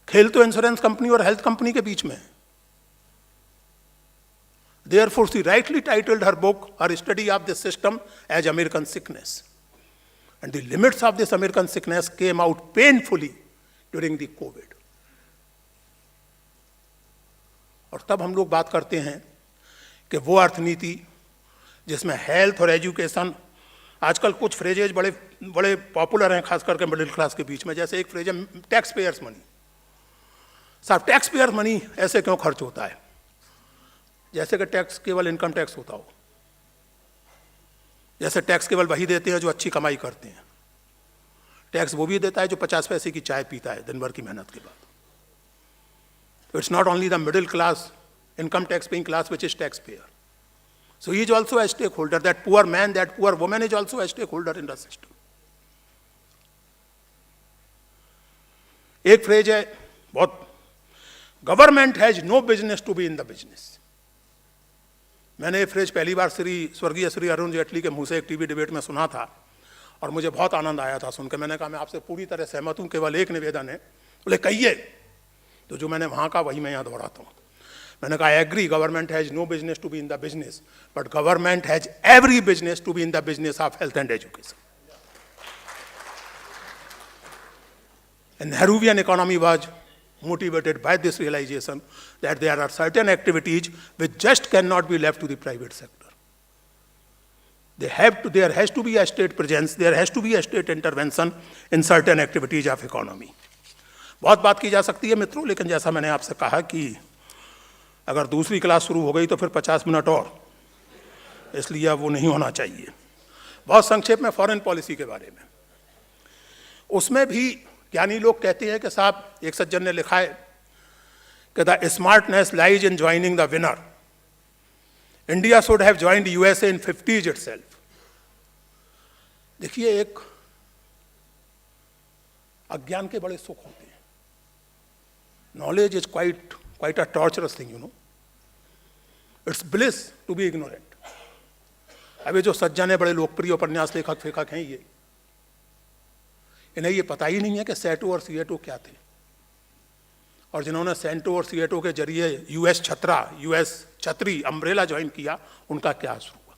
खेल तो इंश्योरेंस कंपनी और हेल्थ कंपनी के बीच में है। Therefore, she rightly titled her book, her study of this system, as American Sickness. And the limits of this American sickness came out painfully during the COVID. और तब हम लोग बात करते हैं कि वो अर्थनीति जिसमें हेल्थ और एजुकेशन, आजकल कुछ फ्रेजेज बड़े बड़े पॉपुलर हैं खास करके मिडिल क्लास के बीच में, जैसे एक फ्रेज है टैक्स पेयर्स मनी। साहब, टैक्स पेयर मनी ऐसे क्यों खर्च होता है? जैसे कि टैक्स केवल इनकम टैक्स होता हो, जैसे टैक्स केवल वही देते हैं जो अच्छी कमाई करते हैं। टैक्स वो भी देता है जो 50 पैसे की चाय पीता है दिन भर की मेहनत के बाद। It's not only the middle class income tax paying class which is tax payer, so he is also a stakeholder. That poor man, that poor woman is also a stakeholder in the system. एक phrase है बहुत, government has no business to be in the business. मैंने ये phrase पहली बार स्वर्गीय श्री अरुण जेटली के मुंह से एक टीवी डिबेट में सुना था और मुझे बहुत आनंद आया था सुनकर। मैंने कहा मैं आपसे पूरी तरह सहमत हूं, केवल एक निवेदन है। बोले कहिए। तो जो मैंने वहां कहा वही मैं यहां दोहराता हूं। मैंने कहा I agree, government has no business to be in the business, but government has every business to be in the business of health and education. And Nehruvian economy was motivated by this realization that there are certain activities which just cannot be left to the private sector. There has to be a state presence, there has to be a state intervention in certain activities of economy. बहुत बात की जा सकती है मित्रों, लेकिन जैसा मैंने आपसे कहा कि अगर दूसरी क्लास शुरू हो गई तो फिर 50 मिनट और, इसलिए अब वो नहीं होना चाहिए। बहुत संक्षेप में फॉरेन पॉलिसी के बारे में, उसमें भी ज्ञानी लोग कहते हैं कि साहब, एक सज्जन ने लिखा है कि the smartness lies in joining the winner. India should have joined USA in 50s itself. देखिए, एक अज्ञान के बड़े सुख होते हैं। Knowledge is quite a torturous thing, you know, it's bliss to be ignorant. अभी जो सज्जन है, बड़े लोकप्रिय उपन्यास लेखक हैं, ये इन्हें ये पता ही नहीं है कि सेटो और सीएटो क्या थे, और जिन्होंने सेंटो और सीएटो के जरिए यूएस छतरी अम्ब्रेला ज्वाइन किया, उनका क्या असर हुआ।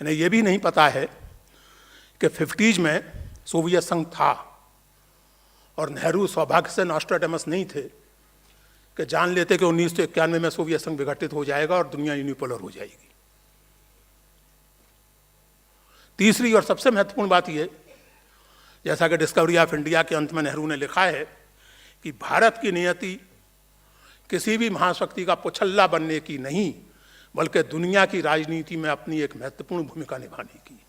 इन्हें ये भी नहीं पता है कि 50s में सोवियत संघ था और नेहरू सौभाग्य से नॉस्ट्राडामस नहीं थे कि जान लेते कि 1991 में सोवियत संघ विघटित हो जाएगा और दुनिया यूनिपोलर हो जाएगी। तीसरी और सबसे महत्वपूर्ण बात यह, जैसा कि डिस्कवरी ऑफ इंडिया के अंत में नेहरू ने लिखा है कि भारत की नियति किसी भी महाशक्ति का पुछल्ला बनने की नहीं, बल्कि दुनिया की राजनीति में अपनी एक महत्वपूर्ण भूमिका निभाने की।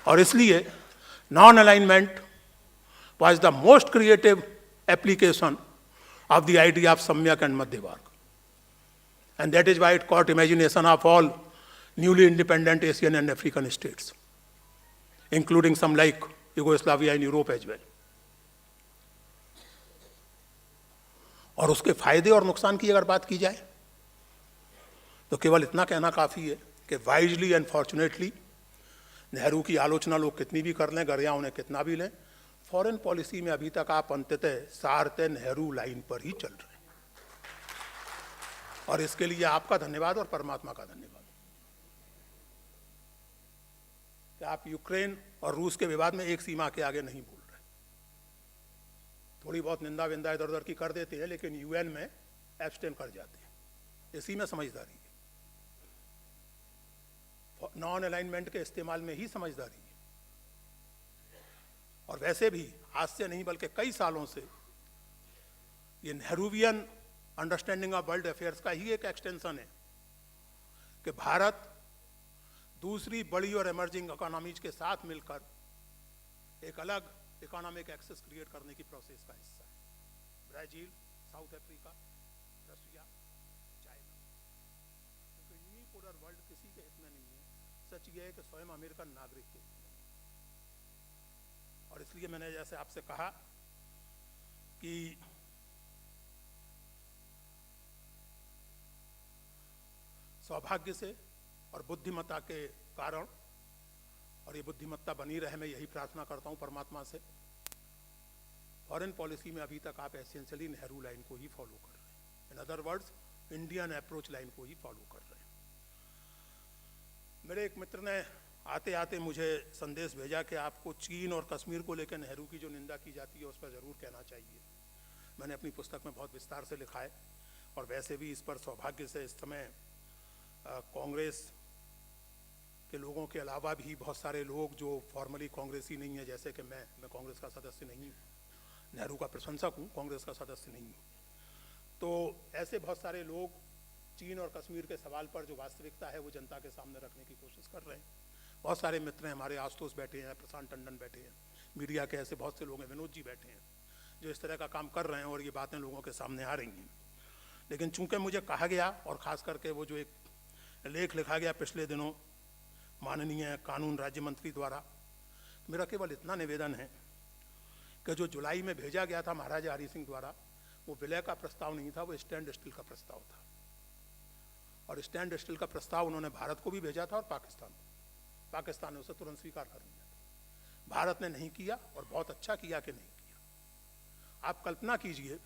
और इसलिए non alignment was the most creative application of the idea of सम्यक एंड मध्य वर्ग, and that is why it caught imagination of all newly independent Asian and African states, including some like Yugoslavia and Europe as well. और उसके फायदे और नुकसान की अगर बात की जाए तो केवल इतना कहना काफी है कि वाइजली एंड फॉर्चुनेटली नेहरू की आलोचना लोग कितनी भी कर लें, गरिया उन्हें कितना भी लें, फॉरेन पॉलिसी में अभी तक आप अंततः सारते नेहरू लाइन पर ही चल रहे हैं, और इसके लिए आपका धन्यवाद और परमात्मा का धन्यवाद कि आप यूक्रेन और रूस के विवाद में एक सीमा के आगे नहीं बोल रहे। थोड़ी बहुत निंदा विंदा इधर उधर की कर देते हैं, लेकिन यूएन में एब्स्टेन कर जाते हैं। इसी में समझदारी है, नॉन अलाइनमेंट के इस्तेमाल में ही समझदारी है। और वैसे भी आज से नहीं बल्कि कई सालों से ये Nehruvian understanding of world affairs का ही एक एक्सटेंशन है कि भारत दूसरी बड़ी और इमर्जिंग इकोनॉमीज के साथ मिलकर एक अलग इकोनॉमिक एक्सेस क्रिएट करने की प्रोसेस का हिस्सा है। Brazil, south Africa, Russia, China, क्योंकि यूनिपोलर वर्ल्ड किसी के हित में नहीं है। सच यह है कि स्वयं अमेरिकन नागरिक के हित में। और इसलिए मैंने जैसे आपसे कहा कि सौभाग्य से और बुद्धिमत्ता के कारण, और ये बुद्धिमत्ता बनी रहे, मैं यही प्रार्थना करता हूं परमात्मा से, फॉरेन पॉलिसी में अभी तक आप एसेंशियली नेहरू लाइन को ही फॉलो कर रहे हैं। In other words, Indian approach line को ही फॉलो कर रहे हैं। मेरे एक मित्र ने आते आते मुझे संदेश भेजा कि आपको चीन और कश्मीर को लेकर नेहरू की जो निंदा की जाती है उस पर ज़रूर कहना चाहिए। मैंने अपनी पुस्तक में बहुत विस्तार से लिखा है, और वैसे भी इस पर सौभाग्य से इस समय कांग्रेस के लोगों के अलावा भी बहुत सारे लोग जो फॉर्मली कांग्रेसी नहीं है, जैसे कि मैं कांग्रेस का सदस्य नहीं हूँ, नेहरू का प्रशंसक हूँ, कांग्रेस का सदस्य नहीं हूँ। तो ऐसे बहुत सारे लोग चीन और कश्मीर के सवाल पर जो वास्तविकता है वो जनता के सामने रखने की कोशिश कर रहे हैं। बहुत सारे मित्र हैं हमारे, आशुतोष बैठे हैं, प्रशांत टंडन बैठे हैं, मीडिया के ऐसे बहुत से लोग हैं, विनोद जी बैठे हैं, जो इस तरह का काम कर रहे हैं और ये बातें लोगों के सामने आ रही हैं। लेकिन चूंकि मुझे कहा गया, और ख़ास करके वो जो एक लेख लिखा गया पिछले दिनों माननीय कानून राज्य मंत्री द्वारा, मेरा केवल इतना निवेदन है कि जो जुलाई में भेजा गया था महाराजा हरि सिंह द्वारा, वो विलय का प्रस्ताव नहीं था, वो स्टैंड स्टिल का प्रस्ताव था। और स्टैंड स्टिल का प्रस्ताव उन्होंने भारत को भी भेजा था और पाकिस्तान को। पाकिस्तान ने उसे तुरंत स्वीकार कर लिया। भारत ने नहीं किया, और बहुत अच्छा किया कि नहीं किया। आप कल्पना कीजिए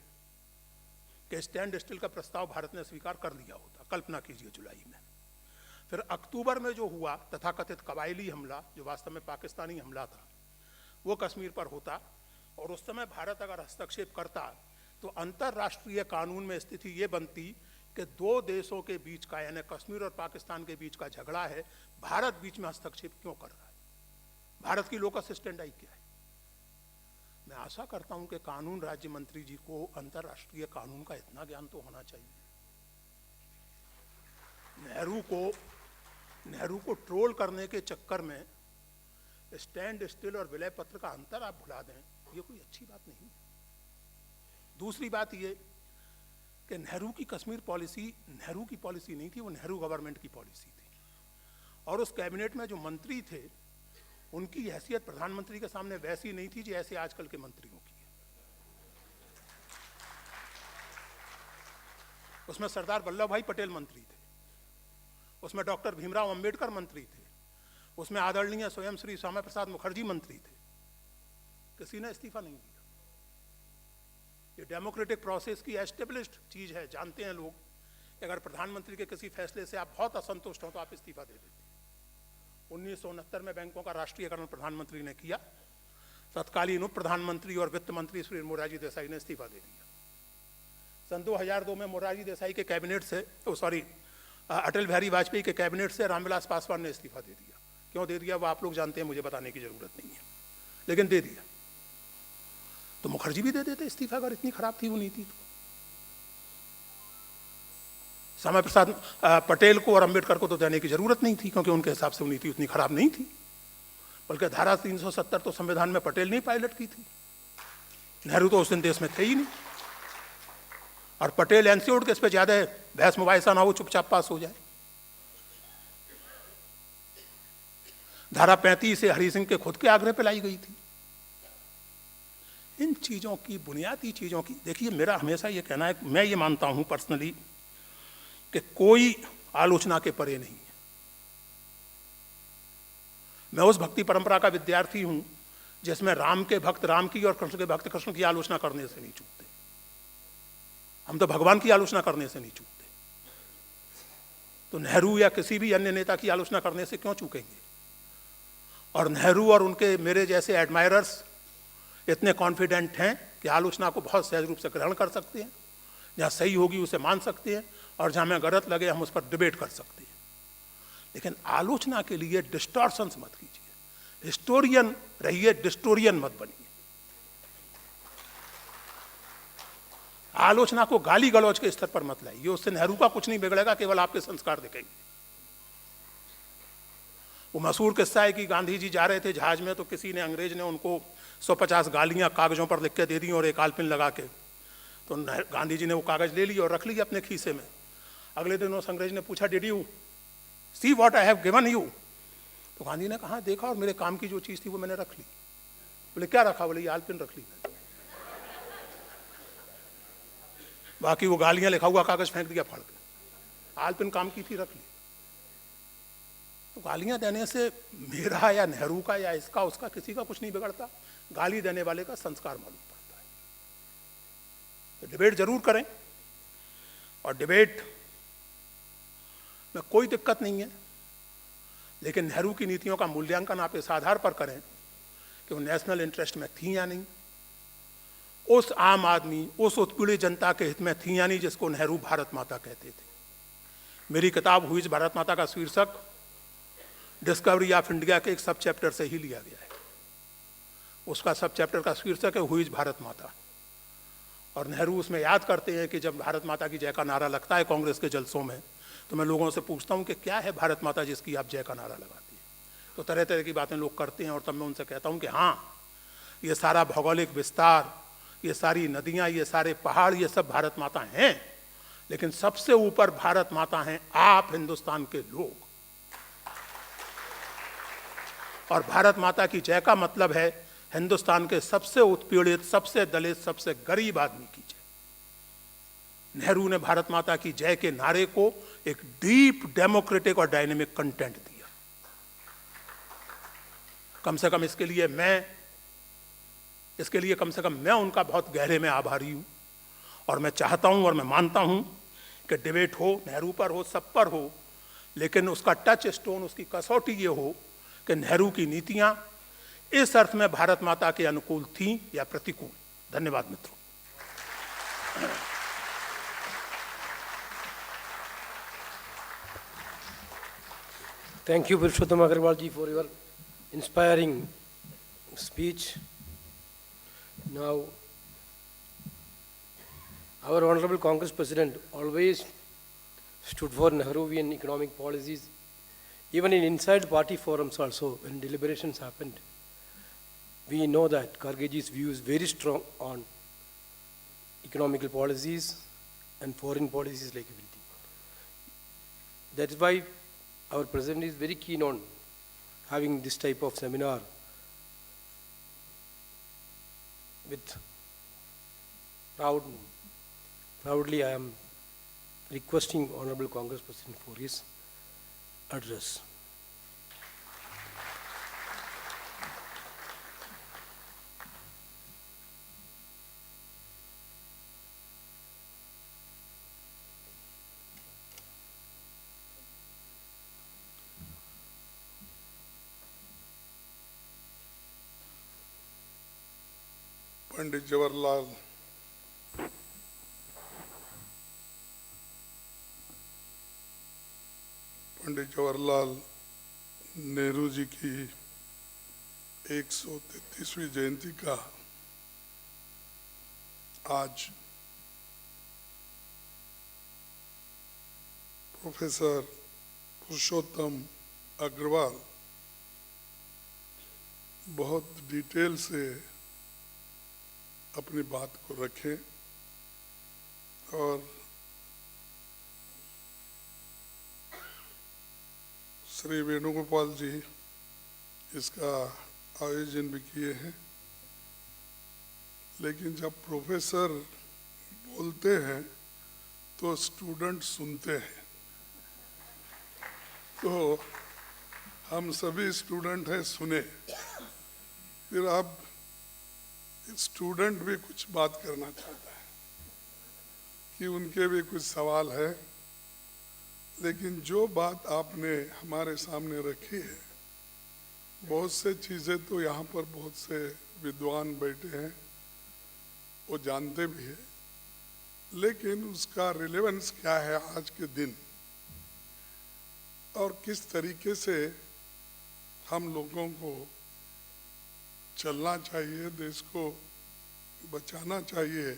कि स्टैंड स्टिल का प्रस्ताव भारत ने स्वीकार कर लिया होता, कल्पना कीजिए जुलाई में। फिर अक्टूबर में जो हुआ तथाकथित कबायली हमला, जो वास्तव में पाकिस्तानी हमला था, वो कश्मीर पर होता, और उस समय भारत अगर हस्तक्षेप करता तो अंतर्राष्ट्रीय कानून में स्थिति ये बनती कि दो देशों के बीच का, यानी कश्मीर और पाकिस्तान के बीच का झगड़ा है, भारत बीच में हस्तक्षेप क्यों कर रहा है, भारत की लोकस स्टैंडाई क्या है। मैं आशा करता हूं कि कानून राज्य मंत्री जी को अंतर्राष्ट्रीय कानून का इतना ज्ञान तो होना चाहिए। नेहरू को ट्रोल करने के चक्कर में स्टैंड स्टिल और विलय पत्र का अंतर आप भुला दें, ये कोई अच्छी बात नहीं है। दूसरी बात ये कि नेहरू की कश्मीर पॉलिसी नेहरू की पॉलिसी नहीं थी, वो नेहरू गवर्नमेंट की पॉलिसी थी। और उस कैबिनेट में जो मंत्री थे उनकी हैसियत प्रधानमंत्री के सामने वैसी नहीं थी जैसे आजकल के मंत्रियों की है। उसमें सरदार वल्लभ भाई पटेल मंत्री थे, उसमें डॉक्टर भीमराव अंबेडकर मंत्री थे, उसमें आदरणीय स्वयं श्री श्यामा प्रसाद मुखर्जी मंत्री थे। किसी ने इस्तीफा नहीं दिया। ये डेमोक्रेटिक प्रोसेस की एस्टेब्लिश्ड चीज है। जानते हैं लोग कि अगर प्रधानमंत्री के किसी फैसले से आप बहुत असंतुष्ट हो तो आप इस्तीफा दे देते हैं। 1969 में बैंकों का राष्ट्रीयकरण प्रधानमंत्री ने किया, तत्कालीन उप प्रधानमंत्री और वित्त मंत्री श्री मोरारजी देसाई ने इस्तीफा दे दिया। सन 2002 में मोरारजी देसाई के कैबिनेट से अटल बिहारी वाजपेयी के कैबिनेट से रामविलास पासवान ने इस्तीफा दे दिया। क्यों दे दिया वो आप लोग जानते हैं, मुझे बताने की जरूरत नहीं है, लेकिन दे दिया। तो मुखर्जी भी दे देते इस्तीफा अगर इतनी खराब थी वो नीति तो। श्यामा प्रसाद पटेल को और अंबेडकर को तो देने की जरूरत नहीं थी, क्योंकि उनके हिसाब से वो नीति उतनी खराब नहीं थी। बल्कि धारा 370 तो संविधान में पटेल ने पायलट की थी, नेहरू तो उस दिन देश में थे ही नहीं। और पटेल एनसीओड के इस पर ज्यादा बहस मुबाहिसा ना हो, चुपचाप पास हो जाए। धारा 35 से हरि सिंह के खुद के आग्रह पर लाई गई थी। इन चीजों की, बुनियादी चीजों की, देखिए मेरा हमेशा ये कहना है, मैं ये मानता हूं पर्सनली कि कोई आलोचना के परे नहीं है। मैं उस भक्ति परंपरा का विद्यार्थी हूं जिसमें राम के भक्त राम की और कृष्ण के भक्त कृष्ण की आलोचना करने से नहीं चूकते। हम तो भगवान की आलोचना करने से नहीं चूकते, तो नेहरू या किसी भी अन्य नेता की आलोचना करने से क्यों चूकेंगे? और नेहरू और उनके मेरे जैसे एडमायरर्स इतने कॉन्फिडेंट हैं कि आलोचना को बहुत सहज रूप से ग्रहण कर सकते हैं, जहाँ सही होगी उसे मान सकते हैं और जहाँ हमें गलत लगे हम उस पर डिबेट कर सकते हैं। लेकिन आलोचना के लिए डिस्टॉर्शंस मत कीजिए, हिस्टोरियन रहिए, डिस्टोरियन मत बनिए। आलोचना को गाली गलौज के स्तर पर मत लाइए, उससे नेहरू का कुछ नहीं बिगड़ेगा, केवल आपके संस्कार दिखेंगे। वो मशहूर किस्सा है कि गांधी जी जा रहे थे जहाज में, तो किसी ने, अंग्रेज ने उनको 150 गालियां कागजों पर लिख के दे दी और एक आलपिन लगा के। तो गांधी जी ने वो कागज ले ली और रख ली अपने खीसे में। अगले दिन उस अंग्रेज ने पूछा, did you see what I have given you? तो गांधी ने कहा, देखा और मेरे काम की जो चीज थी वो मैंने रख ली। बोले क्या रखा? बोले ये आलपिन रख ली मैंने, बाकी वो गालियां लिखा हुआ कागज फेंक दिया फाड़ के, आलपिन काम की थी रख ली। तो गालियां देने से मेरा या नेहरू का या इसका उसका किसी का कुछ नहीं बिगड़ता, गाली देने वाले का संस्कार मालूम पड़ता है। तो डिबेट जरूर करें, और डिबेट में कोई दिक्कत नहीं है, लेकिन नेहरू की नीतियों का मूल्यांकन आप इस आधार पर करें कि वो नेशनल इंटरेस्ट में थी या नहीं, उस आम आदमी, उस उत्पीड़ित जनता के हित में थी या नहीं जिसको नेहरू भारत माता कहते थे। मेरी किताब हुई भारत माता का शीर्षक डिस्कवरी ऑफ इंडिया के एक सब चैप्टर से ही लिया गया है। उसका सब चैप्टर का शीर्षक है हुई भारत माता। और नेहरू उसमें याद करते हैं कि जब भारत माता की जय का नारा लगता है कांग्रेस के जलसों में, तो मैं लोगों से पूछता हूं कि क्या है भारत माता जिसकी आप जय का नारा लगाती है? तो तरह तरह की बातें लोग करते हैं, और तब मैं उनसे कहता हूं कि हाँ, ये सारा भौगोलिक विस्तार, ये सारी नदियां, ये सारे पहाड़, ये सब भारत माता हैं, लेकिन सबसे ऊपर भारत माता हैं आप हिंदुस्तान के लोग। और भारत माता की जय का मतलब है हिंदुस्तान के सबसे उत्पीड़ित, सबसे दलित, सबसे गरीब आदमी की जय। नेहरू ने भारत माता की जय के नारे को एक डीप डेमोक्रेटिक और डायनेमिक कंटेंट दिया। कम से कम इसके लिए कम से कम मैं उनका बहुत गहरे में आभारी हूं। और मैं चाहता हूं और मैं मानता हूं कि डिबेट हो, नेहरू पर हो, सब पर हो, लेकिन उसका टच स्टोन, उसकी कसौटी ये हो कि नेहरू की नीतियां इस अर्थ में भारत माता के अनुकूल थीं या प्रतिकूल। धन्यवाद मित्रों। Thank you, Purushottam Agarwal ji, for your inspiring speech. Now, our Honorable Congress President always stood for Nehruvian economic policies, even in inside party forums also, when deliberations happened. We know that Khargeji's view is very strong on economical policies and foreign policies like everything. That is why our president is very keen on having this type of seminar with proudly I am requesting Honorable Congress President for his address. Pandit Jawaharlal Nehru ji की 133वीं जयंती का आज professor पुरुषोत्तम अग्रवाल बहुत detail से अपनी बात को रखें और श्री वेणुगोपाल जी इसका आयोजन भी किए हैं। लेकिन जब प्रोफेसर बोलते हैं तो स्टूडेंट सुनते हैं, तो हम सभी स्टूडेंट हैं, सुने। फिर अब स्टूडेंट भी कुछ बात करना चाहता है कि उनके भी कुछ सवाल है, लेकिन जो बात आपने हमारे सामने रखी है, बहुत से चीज़ें तो यहाँ पर बहुत से विद्वान बैठे हैं, वो जानते भी हैं, लेकिन उसका रिलेवेंस क्या है आज के दिन और किस तरीके से हम लोगों को चलना चाहिए, देश को बचाना चाहिए,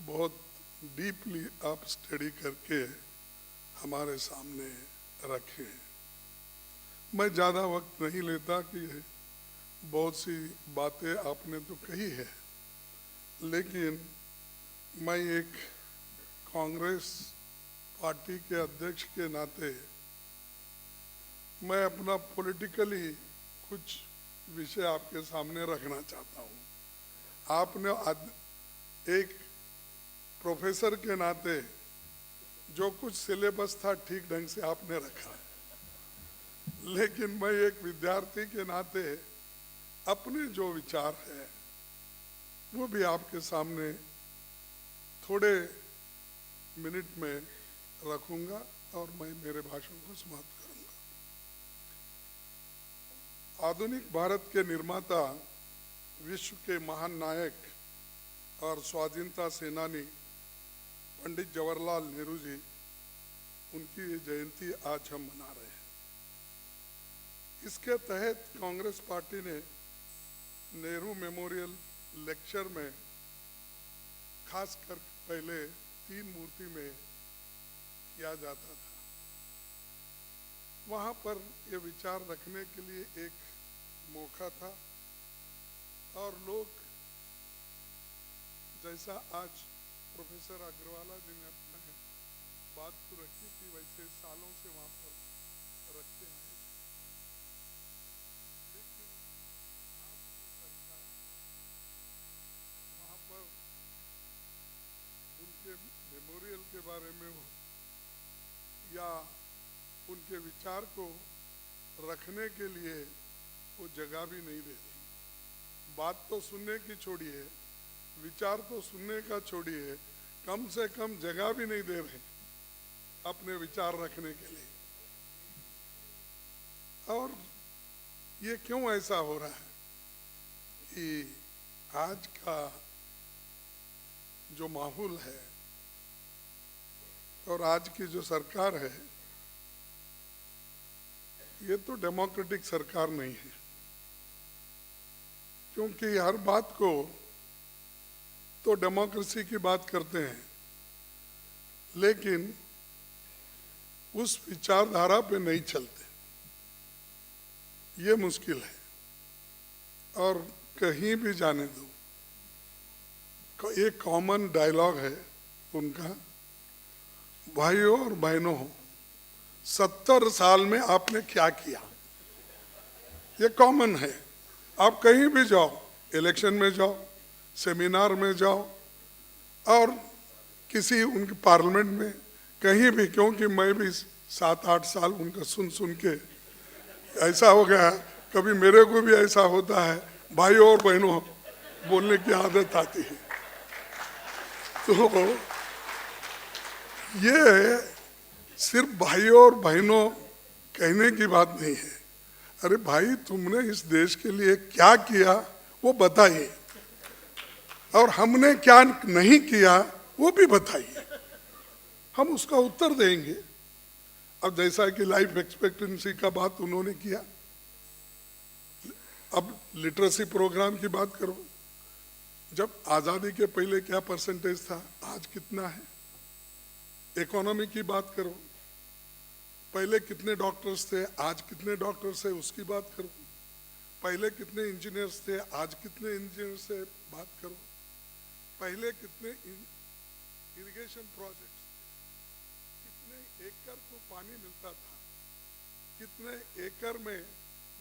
बहुत डीपली आप स्टडी करके हमारे सामने रखे। मैं ज़्यादा वक्त नहीं लेता कि बहुत सी बातें आपने तो कही है, लेकिन मैं एक कांग्रेस पार्टी के अध्यक्ष के नाते मैं अपना पॉलिटिकली कुछ विषय आपके सामने रखना चाहता हूँ। आपने एक प्रोफेसर के नाते जो कुछ सिलेबस था ठीक ढंग से आपने रखा, लेकिन मैं एक विद्यार्थी के नाते अपने जो विचार है वो भी आपके सामने थोड़े मिनट में रखूंगा और मैं मेरे भाषण को समाप्त करूंगा। आधुनिक भारत के निर्माता, विश्व के महान नायक और स्वाधीनता सेनानी पंडित जवाहरलाल नेहरू जी, उनकी ये जयंती आज हम मना रहे हैं। इसके तहत कांग्रेस पार्टी ने नेहरू मेमोरियल लेक्चर में खासकर पहले 3 मूर्ति में किया जाता था, वहाँ पर ये विचार रखने के लिए एक मौका था और लोग, जैसा आज प्रोफेसर अग्रवाला जी ने अपना बात तो रखी थी, वैसे सालों से वहाँ पर रखते आए, लेकिन आपकी सरकार वहाँ पर उनके मेमोरियल के बारे में हो या उनके विचार को रखने के लिए वो जगह भी नहीं दे रही। बात तो सुनने की छोड़िए, विचार तो सुनने का छोड़िए, कम से कम जगह भी नहीं दे रहे अपने विचार रखने के लिए। और ये क्यों ऐसा हो रहा है कि आज का जो माहौल है और आज की जो सरकार है, ये तो डेमोक्रेटिक सरकार नहीं है, क्योंकि हर बात को तो डेमोक्रेसी की बात करते हैं, लेकिन उस विचारधारा पे नहीं चलते, ये मुश्किल है। और कहीं भी जाने दो, एक कॉमन डायलॉग है उनका, भाइयों और बहनों, 70 साल में आपने क्या किया, ये कॉमन है। आप कहीं भी जाओ, इलेक्शन में जाओ, सेमिनार में जाओ और किसी उनके पार्लियामेंट में, कहीं भी, क्योंकि मैं भी 7-8 साल उनका सुन सुन के ऐसा हो गया, कभी मेरे को भी ऐसा होता है, भाइयों और बहनों बोलने की आदत आती है। तो ये सिर्फ भाइयों और बहनों कहने की बात नहीं है। अरे भाई, तुमने इस देश के लिए क्या किया वो बताइए, और हमने क्या नहीं किया वो भी बताइए, हम उसका उत्तर देंगे। अब जैसा कि लाइफ एक्सपेक्टेंसी का बात उन्होंने किया, अब लिटरेसी प्रोग्राम की बात करो, जब आज़ादी के पहले क्या परसेंटेज था, आज कितना है। इकोनॉमी की बात करो, पहले कितने डॉक्टर्स थे, आज कितने डॉक्टर्स है, उसकी बात करो। पहले कितने इंजीनियर्स थे, आज कितने इंजीनियर्स से बात करो। पहले कितने इरिगेशन प्रोजेक्ट्स, कितने एकड़ को पानी मिलता था, कितने एकड़ में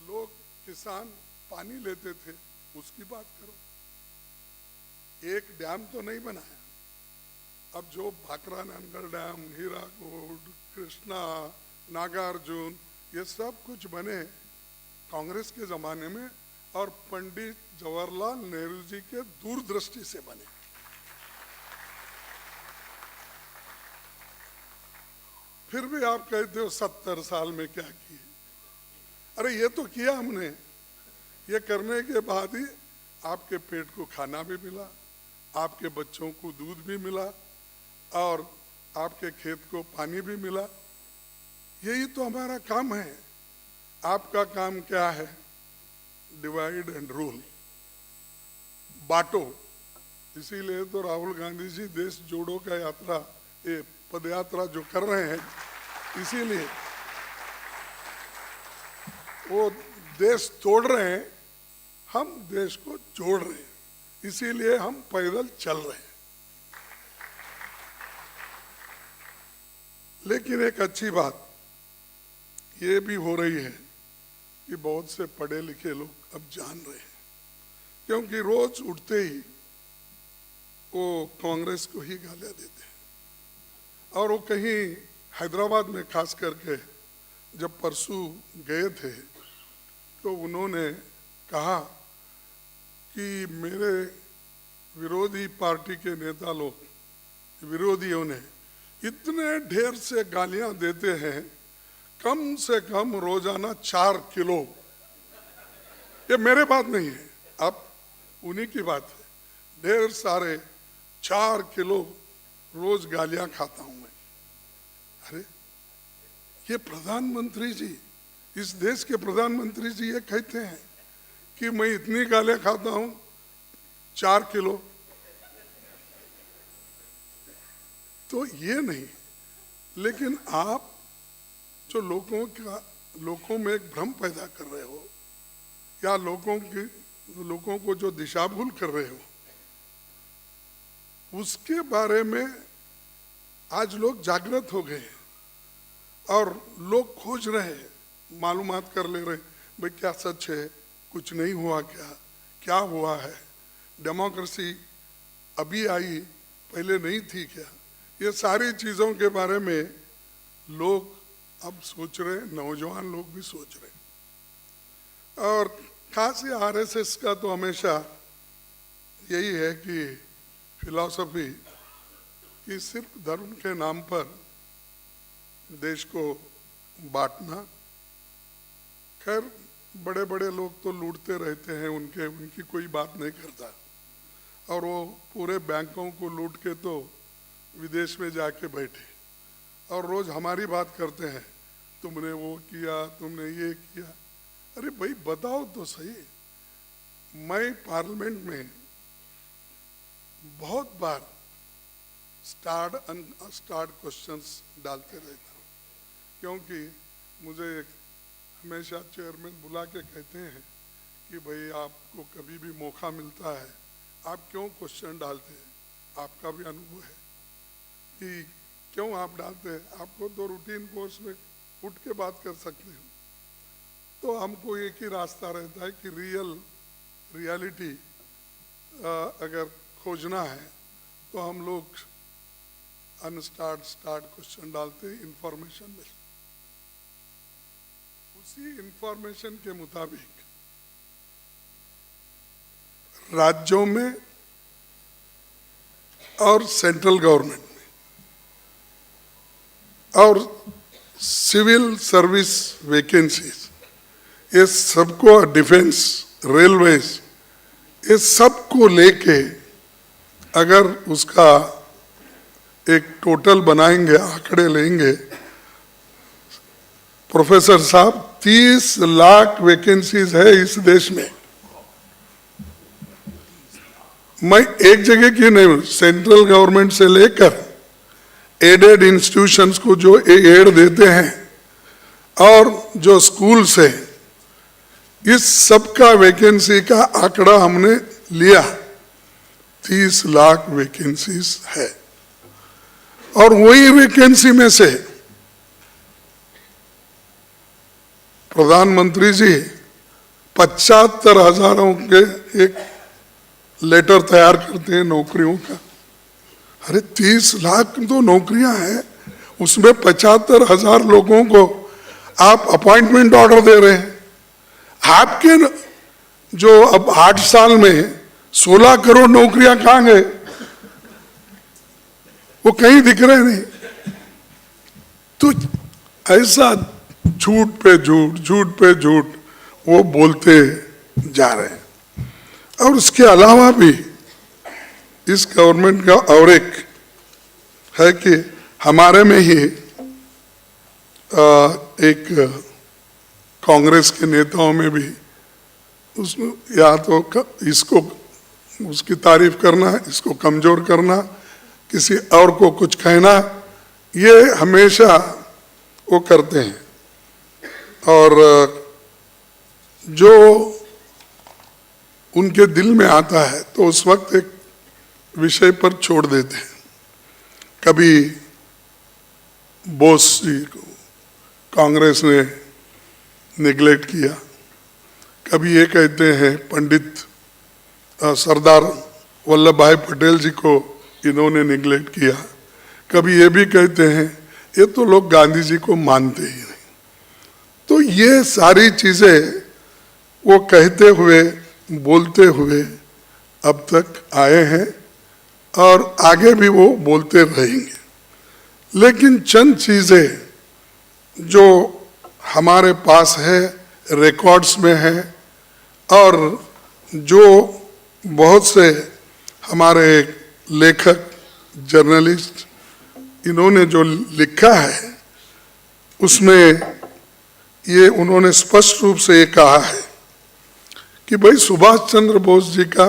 लोग किसान पानी लेते थे, उसकी बात करो। एक डैम तो नहीं बनाया, अब जो भाखरा नंगल डैम, हीराकुड, कृष्णा, नागार्जुन, ये सब कुछ बने कांग्रेस के ज़माने में और पंडित जवाहरलाल नेहरू जी के दूरदृष्टि से बने। फिर भी आप कहते हो 70 साल में क्या किए? अरे ये तो किया हमने। ये करने के बाद ही आपके पेट को खाना भी मिला, आपके बच्चों को दूध भी मिला और आपके खेत को पानी भी मिला। यही तो हमारा काम है। आपका काम क्या है? डिवाइड एंड रूल, बांटो। इसीलिए तो राहुल गांधी जी देश जोड़ो का यात्रा, ये पदयात्रा जो कर रहे हैं, इसीलिए वो देश तोड़ रहे हैं, हम देश को जोड़ रहे हैं, इसीलिए हम पैदल चल रहे हैं। लेकिन एक अच्छी बात ये भी हो रही है कि बहुत से पढ़े लिखे लोग अब जान रहे हैं, क्योंकि रोज उठते ही वो कांग्रेस को ही गालियां देते हैं। और वो कहीं हैदराबाद में खास करके जब परसों गए थे तो उन्होंने कहा कि मेरे विरोधी पार्टी के नेता लोग, विरोधियों ने इतने ढेर से गालियां देते हैं, कम से कम रोजाना 4 किलो। ये मेरे बात नहीं है, अब उन्हीं की बात है। ढेर सारे 4 किलो रोज गालियां खाता हूं मैं। अरे ये प्रधानमंत्री जी, इस देश के प्रधानमंत्री जी ये कहते हैं कि मैं इतनी गालियां खाता हूं 4 किलो। तो ये नहीं, लेकिन आप जो लोगों में एक भ्रम पैदा कर रहे हो या लोगों को जो दिशाभूल कर रहे हो, उसके बारे में आज लोग जागृत हो गए हैं और लोग खोज रहे हैं, मालूमात कर ले रहे हैं, भाई क्या सच है, कुछ नहीं हुआ क्या हुआ है, डेमोक्रेसी अभी आई, पहले नहीं थी क्या? ये सारी चीज़ों के बारे में लोग अब सोच रहे, नौजवान लोग भी सोच रहे। और खास ये आरएसएस का तो हमेशा यही है कि फिलॉसफी कि सिर्फ धर्म के नाम पर देश को बांटना। खैर बड़े बड़े लोग तो लूटते रहते हैं, उनकी कोई बात नहीं करता, और वो पूरे बैंकों को लूट के तो विदेश में जाके बैठे और रोज हमारी बात करते हैं, तुमने वो किया, तुमने ये किया। अरे भाई बताओ तो सही। मैं पार्लियामेंट में बहुत बार स्टार्ट क्वेश्चंस डालते रहता हूँ, क्योंकि मुझे हमेशा चेयरमैन बुला के कहते हैं कि भाई आपको कभी भी मौका मिलता है आप क्यों क्वेश्चन डालते हैं, आपका भी अनुभव है कि क्यों आप डालते हैं, आपको तो रूटीन कोर्स में उठ के बात कर सकते हो। तो हमको एक ही रास्ता रहता है कि रियलिटी अगर खोजना है तो हम लोग स्टार्ट क्वेश्चन डालते हैं, इंफॉर्मेशन मिल, उसी इंफॉर्मेशन के मुताबिक राज्यों में और सेंट्रल गवर्नमेंट में और सिविल सर्विस वैकेंसीज, ये सबको, डिफेंस, रेलवेज, ये सबको लेके अगर उसका एक टोटल बनाएंगे, आंकड़े लेंगे, प्रोफेसर साहब 30 लाख वैकेंसीज है इस देश में। मैं एक जगह की नहीं, सेंट्रल गवर्नमेंट से लेकर एडेड इंस्टीट्यूशंस को जो एड देते हैं और जो स्कूल से, इस सब का वैकेंसी का आंकड़ा हमने लिया, 30 लाख वैकेंसीज है। और वही वैकेंसी में से प्रधानमंत्री जी 75,000 के एक लेटर तैयार करते हैं नौकरियों का। अरे 30 लाख तो नौकरियां हैं, उसमें 75,000 लोगों को आप अपॉइंटमेंट ऑर्डर दे रहे हैं। आपके जो अब 8 साल में 16 करोड़ नौकरियां कहां गए, वो कहीं दिख रहे नहीं। तो ऐसा झूठ पे झूठ, झूठ पे झूठ वो बोलते जा रहे हैं। और उसके अलावा भी इस गवर्नमेंट का और एक है कि हमारे में ही एक कांग्रेस के नेताओं में भी या तो इसको उसकी तारीफ करना, इसको कमजोर करना, किसी और को कुछ कहना, ये हमेशा वो करते हैं। और जो उनके दिल में आता है तो उस वक्त एक विषय पर छोड़ देते हैं। कभी बोस जी को कांग्रेस ने निगलेक्ट किया, कभी ये कहते हैं पंडित सरदार वल्लभ भाई पटेल जी को इन्होंने निगलेक्ट किया, कभी ये भी कहते हैं ये तो लोग गांधी जी को मानते ही नहीं। तो ये सारी चीजें वो कहते हुए बोलते हुए अब तक आए हैं और आगे भी वो बोलते रहेंगे। लेकिन चंद चीजें जो हमारे पास है, रिकॉर्ड्स में है, और जो बहुत से हमारे लेखक, जर्नलिस्ट इन्होंने जो लिखा है उसमें ये उन्होंने स्पष्ट रूप से ये कहा है कि भाई सुभाष चंद्र बोस जी का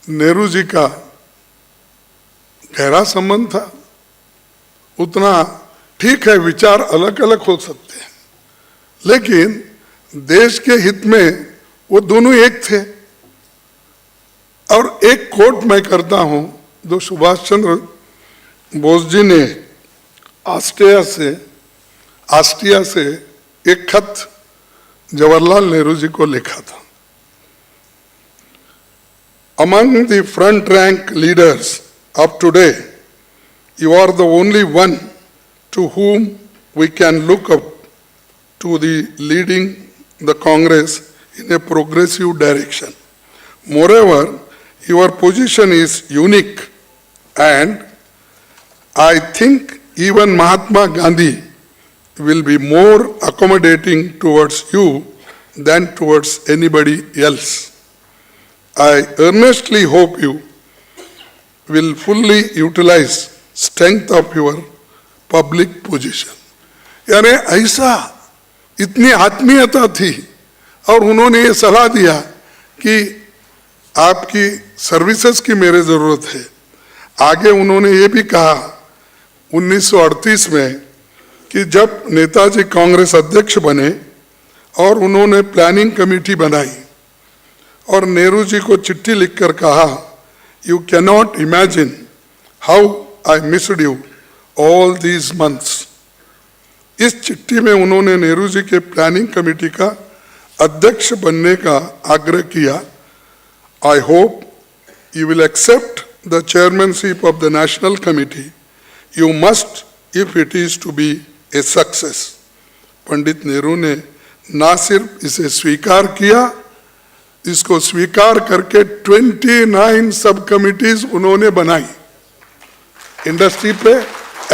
नेहरू जी का गहरा संबंध था। उतना ठीक है, विचार अलग अलग हो सकते हैं, लेकिन देश के हित में वो दोनों एक थे। और एक कोट मैं करता हूं जो सुभाष चंद्र बोस जी ने ऑस्ट्रिया से एक खत जवाहरलाल नेहरू जी को लिखा था। Among the front rank leaders of today, you are the only one to whom we can look up to the leading the Congress in a progressive direction. Moreover, your position is unique, and I think even Mahatma Gandhi will be more accommodating towards you than towards anybody else. I earnestly hope you will fully utilize strength of your public position. यानी ऐसा इतनी आत्मीयता थी और उन्होंने ये सलाह दिया कि आपकी सर्विसेज की मेरे जरूरत है। आगे उन्होंने ये भी कहा 1938 में कि जब नेताजी कांग्रेस अध्यक्ष बने और उन्होंने प्लानिंग कमेटी बनाई और नेहरू जी को चिट्ठी लिखकर कहा, you can not imagine how I missed you all these months. इस चिट्ठी में उन्होंने नेहरू जी के प्लानिंग कमेटी का अध्यक्ष बनने का आग्रह किया। I hope you will accept the chairmanship of the national committee. You must if it is to be a success. Pandit Nehru ने ना सिर्फ इसे स्वीकार किया, इसको स्वीकार करके 29 सब कमिटीज उन्होंने बनाई, इंडस्ट्री पे,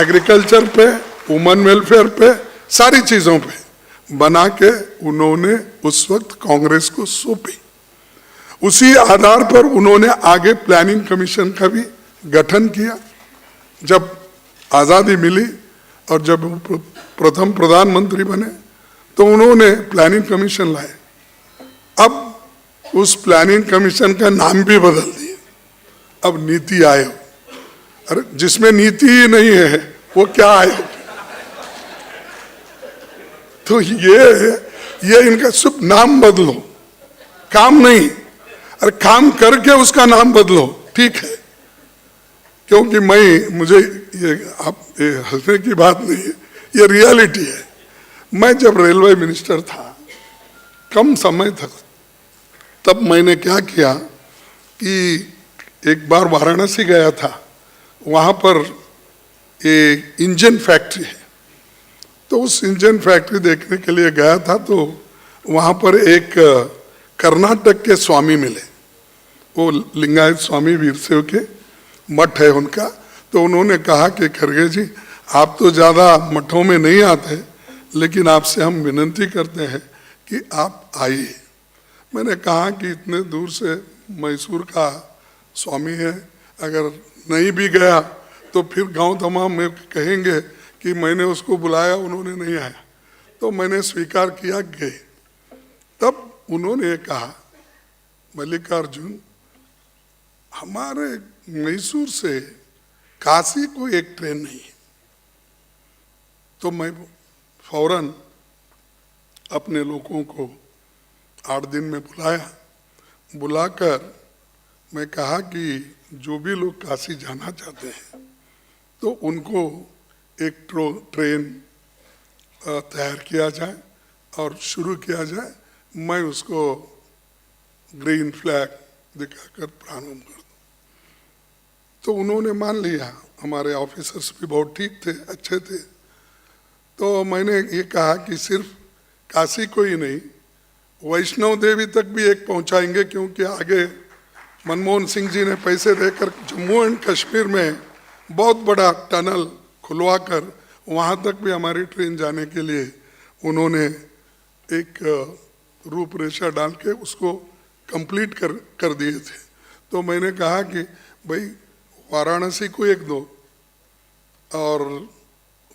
एग्रीकल्चर पे, वुमेन वेलफेयर पे, सारी चीजों पे बना के उन्होंने उस वक्त कांग्रेस को सौंपी। उसी आधार पर उन्होंने आगे प्लानिंग कमीशन का भी गठन किया। जब आजादी मिली और जब प्रथम प्रधानमंत्री बने तो उन्होंने प्लानिंग कमीशन लाए। अब उस प्लानिंग कमीशन का नाम भी बदल दिया, अब नीति आयोग। अरे जिसमें नीति ही नहीं है वो क्या आयोग? तो ये इनका सिर्फ नाम बदलो, काम नहीं। अरे काम करके उसका नाम बदलो, ठीक है। क्योंकि मुझे ये हंसने की बात नहीं है, ये रियलिटी है। मैं जब रेलवे मिनिस्टर था, कम समय था, तब मैंने क्या किया कि एक बार वाराणसी गया था, वहाँ पर एक इंजन फैक्ट्री है, तो उस इंजन फैक्ट्री देखने के लिए गया था। तो वहाँ पर एक कर्नाटक के स्वामी मिले, वो लिंगायत स्वामी वीरशैव के मठ है उनका। तो उन्होंने कहा कि खड़गे जी, आप तो ज़्यादा मठों में नहीं आते, लेकिन आपसे हम विनती करते हैं कि आप आइए। मैंने कहा कि इतने दूर से मैसूर का स्वामी है, अगर नहीं भी गया तो फिर गांव तमाम में कहेंगे कि मैंने उसको बुलाया, उन्होंने नहीं आया। तो मैंने स्वीकार किया, गए। तब उन्होंने कहा, मल्लिकार्जुन, हमारे मैसूर से काशी को एक ट्रेन नहीं है। तो मैं फौरन अपने लोगों को 8 दिन में बुलाकर मैं कहा कि जो भी लोग काशी जाना चाहते हैं तो उनको एक ट्रेन तैयार किया जाए और शुरू किया जाए। मैं उसको ग्रीन फ्लैग दिखाकर प्रारंभ कर दूं। तो उन्होंने मान लिया। हमारे ऑफिसर्स भी बहुत ठीक थे, अच्छे थे। तो मैंने ये कहा कि सिर्फ काशी को ही नहीं, वैष्णो देवी तक भी एक पहुंचाएंगे, क्योंकि आगे मनमोहन सिंह जी ने पैसे देकर जम्मू एंड कश्मीर में बहुत बड़ा टनल खुलवाकर वहाँ तक भी हमारी ट्रेन जाने के लिए उन्होंने एक रूपरेखा डाल के उसको कंप्लीट कर दिए थे। तो मैंने कहा कि भाई वाराणसी को एक दो और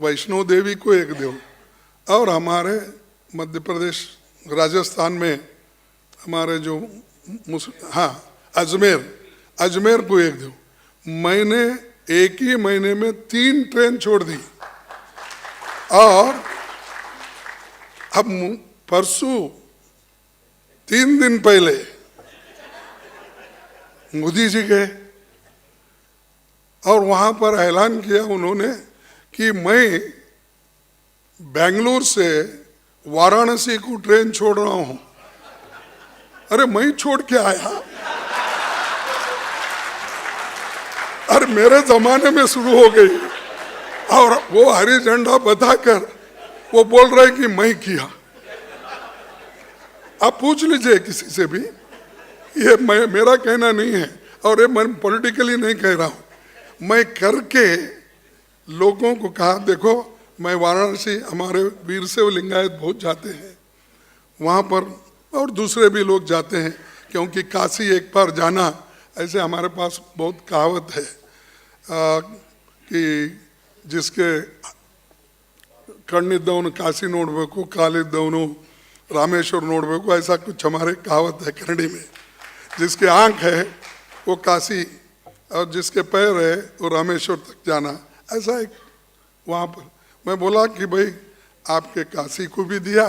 वैष्णो देवी को एक दो, और हमारे मध्य प्रदेश राजस्थान में हमारे जो अजमेर को एक दो। मैंने एक ही महीने में 3 ट्रेन छोड़ दी। और अब परसों 3 दिन पहले मोदी जी गए और वहां पर ऐलान किया उन्होंने कि मैं बेंगलुरु से वाराणसी को ट्रेन छोड़ रहा हूं। अरे मैं छोड़ के आया, अरे मेरे जमाने में शुरू हो गई, और वो हरी झंडा बताकर वो बोल रहे कि मैं किया। आप पूछ लीजिए किसी से भी, ये मेरा कहना नहीं है, और ये मैं पॉलिटिकली नहीं कह रहा हूं। मैं करके लोगों को कहा, देखो मैं वाराणसी, हमारे वीरशैव लिंगायत बहुत जाते हैं वहाँ पर, और दूसरे भी लोग जाते हैं, क्योंकि काशी एक बार जाना, ऐसे हमारे पास बहुत कहावत है कि जिसके कण्ಣಿದ್ದವನು काशी ನೋಡಬೇಕು, ಕಾಲಿದ್ದವನು रामेश्वर ನೋಡಬೇಕು, ऐसा कुछ हमारे कहावत है कन्नड़ी में। जिसके आँख है वो काशी, और जिसके पैर है वो रामेश्वर तक जाना, ऐसा एक वहाँ पर। मैं बोला कि भाई आपके काशी को भी दिया,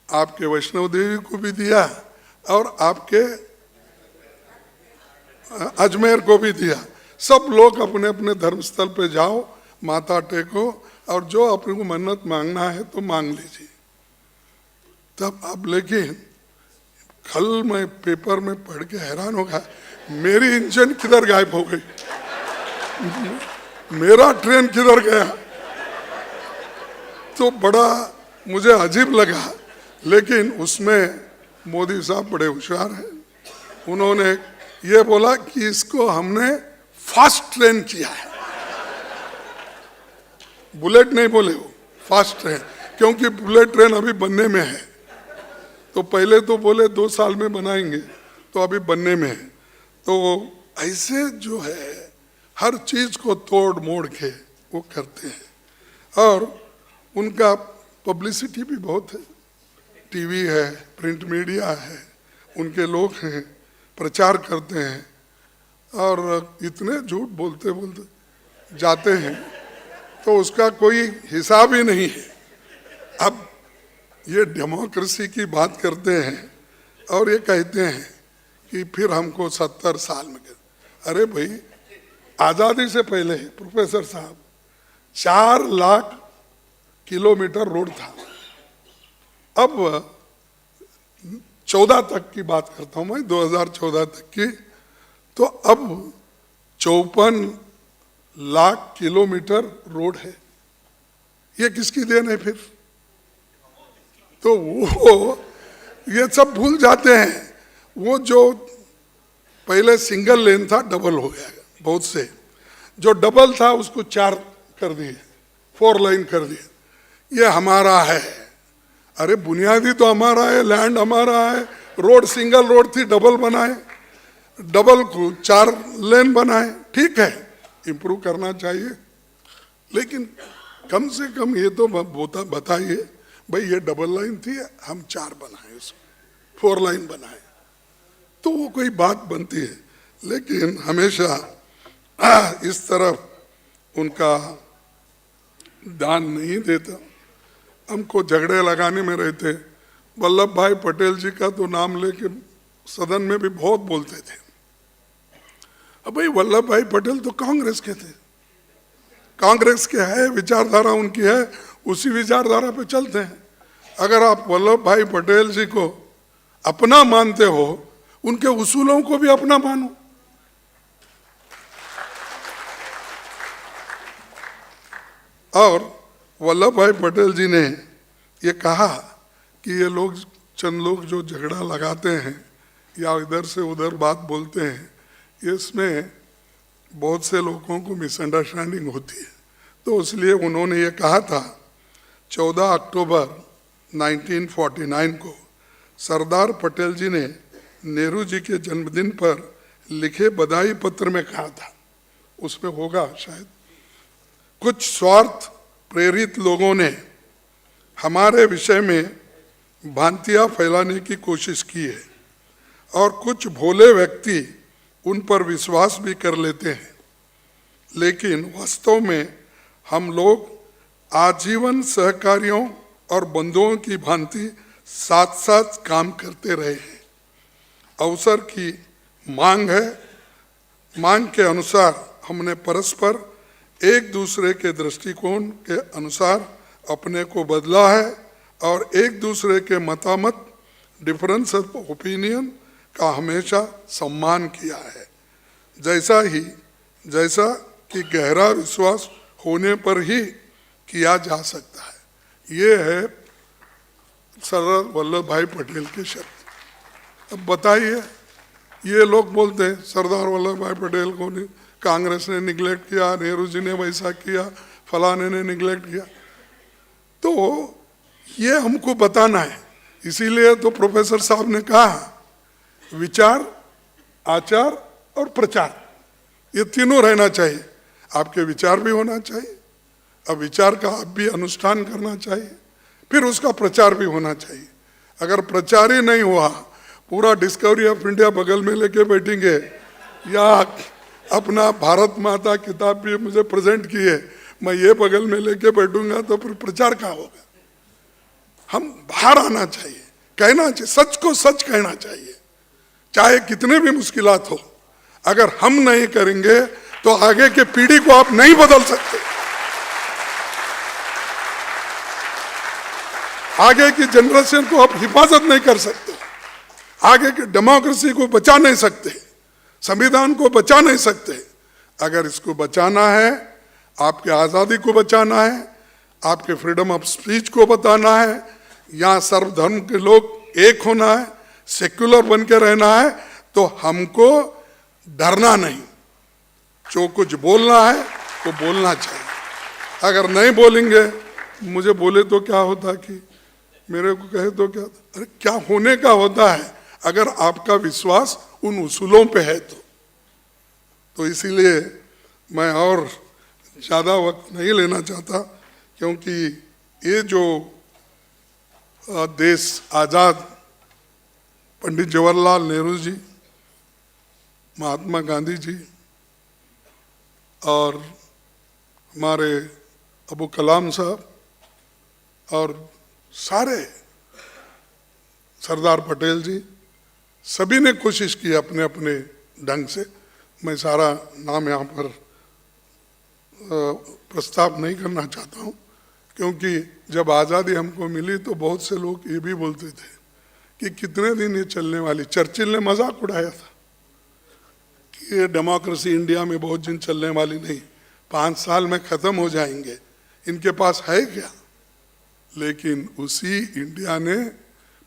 आपके वैष्णो देवी को भी दिया, और आपके अजमेर को भी दिया। सब लोग अपने अपने धर्म स्थल पे जाओ, माथा टेको, और जो अपने को मन्नत मांगना है तो मांग लीजिए। तब अब लेकिन कल मैं पेपर में पढ़ के हैरान हो गया, मेरी इंजन किधर गायब हो गई, मेरा ट्रेन किधर गया। तो बड़ा मुझे अजीब लगा, लेकिन उसमें मोदी साहब बड़े होशियार हैं। उन्होंने ये बोला कि इसको हमने फास्ट ट्रेन किया है। बुलेट नहीं बोले वो, फास्ट ट्रेन, क्योंकि बुलेट ट्रेन अभी बनने में है। तो पहले तो बोले 2 साल में बनाएंगे, तो अभी बनने में है। तो ऐसे जो है हर चीज को तोड़ मोड़ के वो करते हैं, और उनका पब्लिसिटी भी बहुत है। टीवी है, प्रिंट मीडिया है, उनके लोग हैं, प्रचार करते हैं, और इतने झूठ बोलते बोलते जाते हैं, तो उसका कोई हिसाब ही नहीं है। अब ये डेमोक्रेसी की बात करते हैं और ये कहते हैं कि फिर हमको 70 साल में। अरे भाई, आज़ादी से पहले प्रोफेसर साहब 4 लाख किलोमीटर रोड था। अब 14 तक की बात करता हूं मैं, 2014 तक की, तो अब 54 लाख किलोमीटर रोड है। ये किसकी देन है फिर? तो ये सब भूल जाते हैं। वो जो पहले सिंगल लेन था डबल हो गया, बहुत से जो डबल था उसको 4 कर दिए, 4 लाइन कर दिए। ये हमारा है। अरे बुनियादी तो हमारा है, लैंड हमारा है। रोड सिंगल रोड थी, डबल बनाए, डबल को 4 लेन बनाए। ठीक है, इम्प्रूव करना चाहिए, लेकिन कम से कम ये तो बताइए भाई ये डबल लाइन थी, हम 4 बनाए, उसको 4 लाइन बनाए, तो वो कोई बात बनती है। लेकिन हमेशा इस तरफ उनका ध्यान नहीं देता। हमको झगड़े लगाने में रहते। वल्लभ भाई पटेल जी का तो नाम लेके सदन में भी बहुत बोलते थे। अब भाई वल्लभ भाई पटेल तो कांग्रेस के थे, कांग्रेस के है, विचारधारा उनकी है, उसी विचारधारा पे चलते हैं। अगर आप वल्लभ भाई पटेल जी को अपना मानते हो, उनके उसूलों को भी अपना मानो। और वल्लभ भाई पटेल जी ने ये कहा कि ये लोग, चंद लोग जो झगड़ा लगाते हैं या इधर से उधर बात बोलते हैं, इसमें बहुत से लोगों को मिसअंडरस्टैंडिंग होती है। तो इसलिए उन्होंने ये कहा था 14 अक्टूबर 1949 को सरदार पटेल जी ने नेहरू जी के जन्मदिन पर लिखे बधाई पत्र में कहा था, उसमें होगा शायद, कुछ स्वार्थ प्रेरित लोगों ने हमारे विषय में भ्रांतियां फैलाने की कोशिश की है और कुछ भोले व्यक्ति उन पर विश्वास भी कर लेते हैं, लेकिन वास्तव में हम लोग आजीवन सहकारियों और बंधुओं की भांति साथ साथ काम करते रहे हैं। अवसर की मांग है, मांग के अनुसार हमने परस्पर एक दूसरे के दृष्टिकोण के अनुसार अपने को बदला है और एक दूसरे के मतामत, डिफरेंस ऑफ ओपिनियन का हमेशा सम्मान किया है, जैसा कि गहरा विश्वास होने पर ही किया जा सकता है। ये है सरदार वल्लभ भाई पटेल के शब्द। अब बताइए, ये लोग बोलते हैं सरदार वल्लभ भाई पटेल को कांग्रेस ने निगलेक्ट किया, नेहरू जी ने वैसा किया, फलाने ने निगलेक्ट किया। तो ये हमको बताना है। इसीलिए तो प्रोफेसर साहब ने कहा विचार, आचार और प्रचार, ये तीनों रहना चाहिए। आपके विचार भी होना चाहिए, अब विचार का आप भी अनुष्ठान करना चाहिए, फिर उसका प्रचार भी होना चाहिए। अगर प्रचार ही नहीं हुआ, पूरा डिस्कवरी ऑफ इंडिया बगल में लेके बैठेंगे या अपना भारत माता किताब भी मुझे प्रेजेंट की है, मैं ये बगल में लेके बैठूंगा, तो फिर प्रचार क्या होगा। हम बाहर आना चाहिए, कहना चाहिए, सच को सच कहना चाहिए, चाहे कितने भी मुश्किलात हो। अगर हम नहीं करेंगे तो आगे के पीढ़ी को आप नहीं बदल सकते, आगे की जनरेशन को आप हिफाजत नहीं कर सकते, आगे की डेमोक्रेसी को बचा नहीं सकते, संविधान को बचा नहीं सकते। अगर इसको बचाना है, आपके आज़ादी को बचाना है, आपके फ्रीडम ऑफ स्पीच को बताना है, यहाँ सर्वधर्म के लोग एक होना है, सेक्युलर बन के रहना है, तो हमको डरना नहीं, जो कुछ बोलना है वो बोलना चाहिए। अगर नहीं बोलेंगे, मुझे बोले तो क्या होता कि मेरे को कहे तो क्या, अरे क्या होने का होता है अगर आपका विश्वास उन उसूलों पे है तो इसीलिए मैं और ज़्यादा वक्त नहीं लेना चाहता, क्योंकि ये जो देश आज़ाद पंडित जवाहरलाल नेहरू जी, महात्मा गांधी जी और हमारे अबू कलाम साहब और सारे सरदार पटेल जी, सभी ने कोशिश की अपने अपने ढंग से। मैं सारा नाम यहाँ पर प्रस्ताव नहीं करना चाहता हूँ, क्योंकि जब आज़ादी हमको मिली तो बहुत से लोग ये भी बोलते थे कि कितने दिन ये चलने वाली। चर्चिल ने मजाक उड़ाया था कि ये डेमोक्रेसी इंडिया में बहुत दिन चलने वाली नहीं, 5 साल में ख़त्म हो जाएंगे, इनके पास है क्या। लेकिन उसी इंडिया ने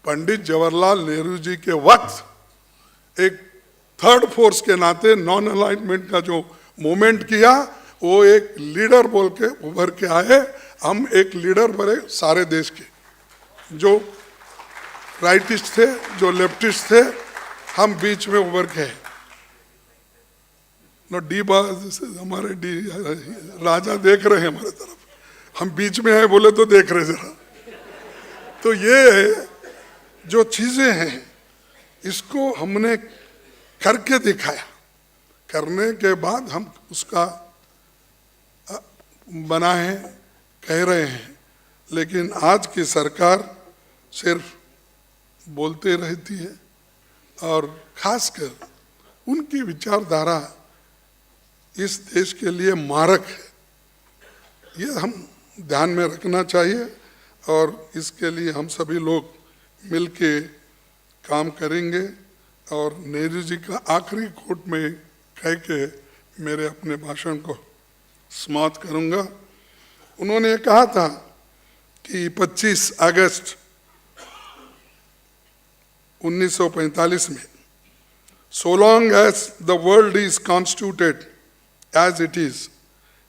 पंडित जवाहरलाल नेहरू जी के वक्त एक थर्ड फोर्स के नाते नॉन अलाइनमेंट का जो मूवमेंट किया, वो एक लीडर बोल के उभर के आए। हम एक लीडर बने सारे देश के, जो राइटिस्ट थे, जो लेफ्टिस्ट थे, हम बीच में उभर के हैं। न डी बाज हमारे डी राजा देख रहे हैं हमारे तरफ, हम बीच में हैं बोले तो देख रहे जरा। तो ये जो चीजें हैं इसको हमने करके दिखाया, करने के बाद हम उसका बनाए कह रहे हैं। लेकिन आज की सरकार सिर्फ बोलते रहती है और खासकर उनकी विचारधारा इस देश के लिए मारक है। ये हम ध्यान में रखना चाहिए और इसके लिए हम सभी लोग मिलके काम करेंगे। और नेहरू जी का आखिरी कोट में कह के मेरे अपने भाषण को समाप्त करूंगा। उन्होंने कहा था कि 25 अगस्त 1945 में, so long as the world is constituted as it is,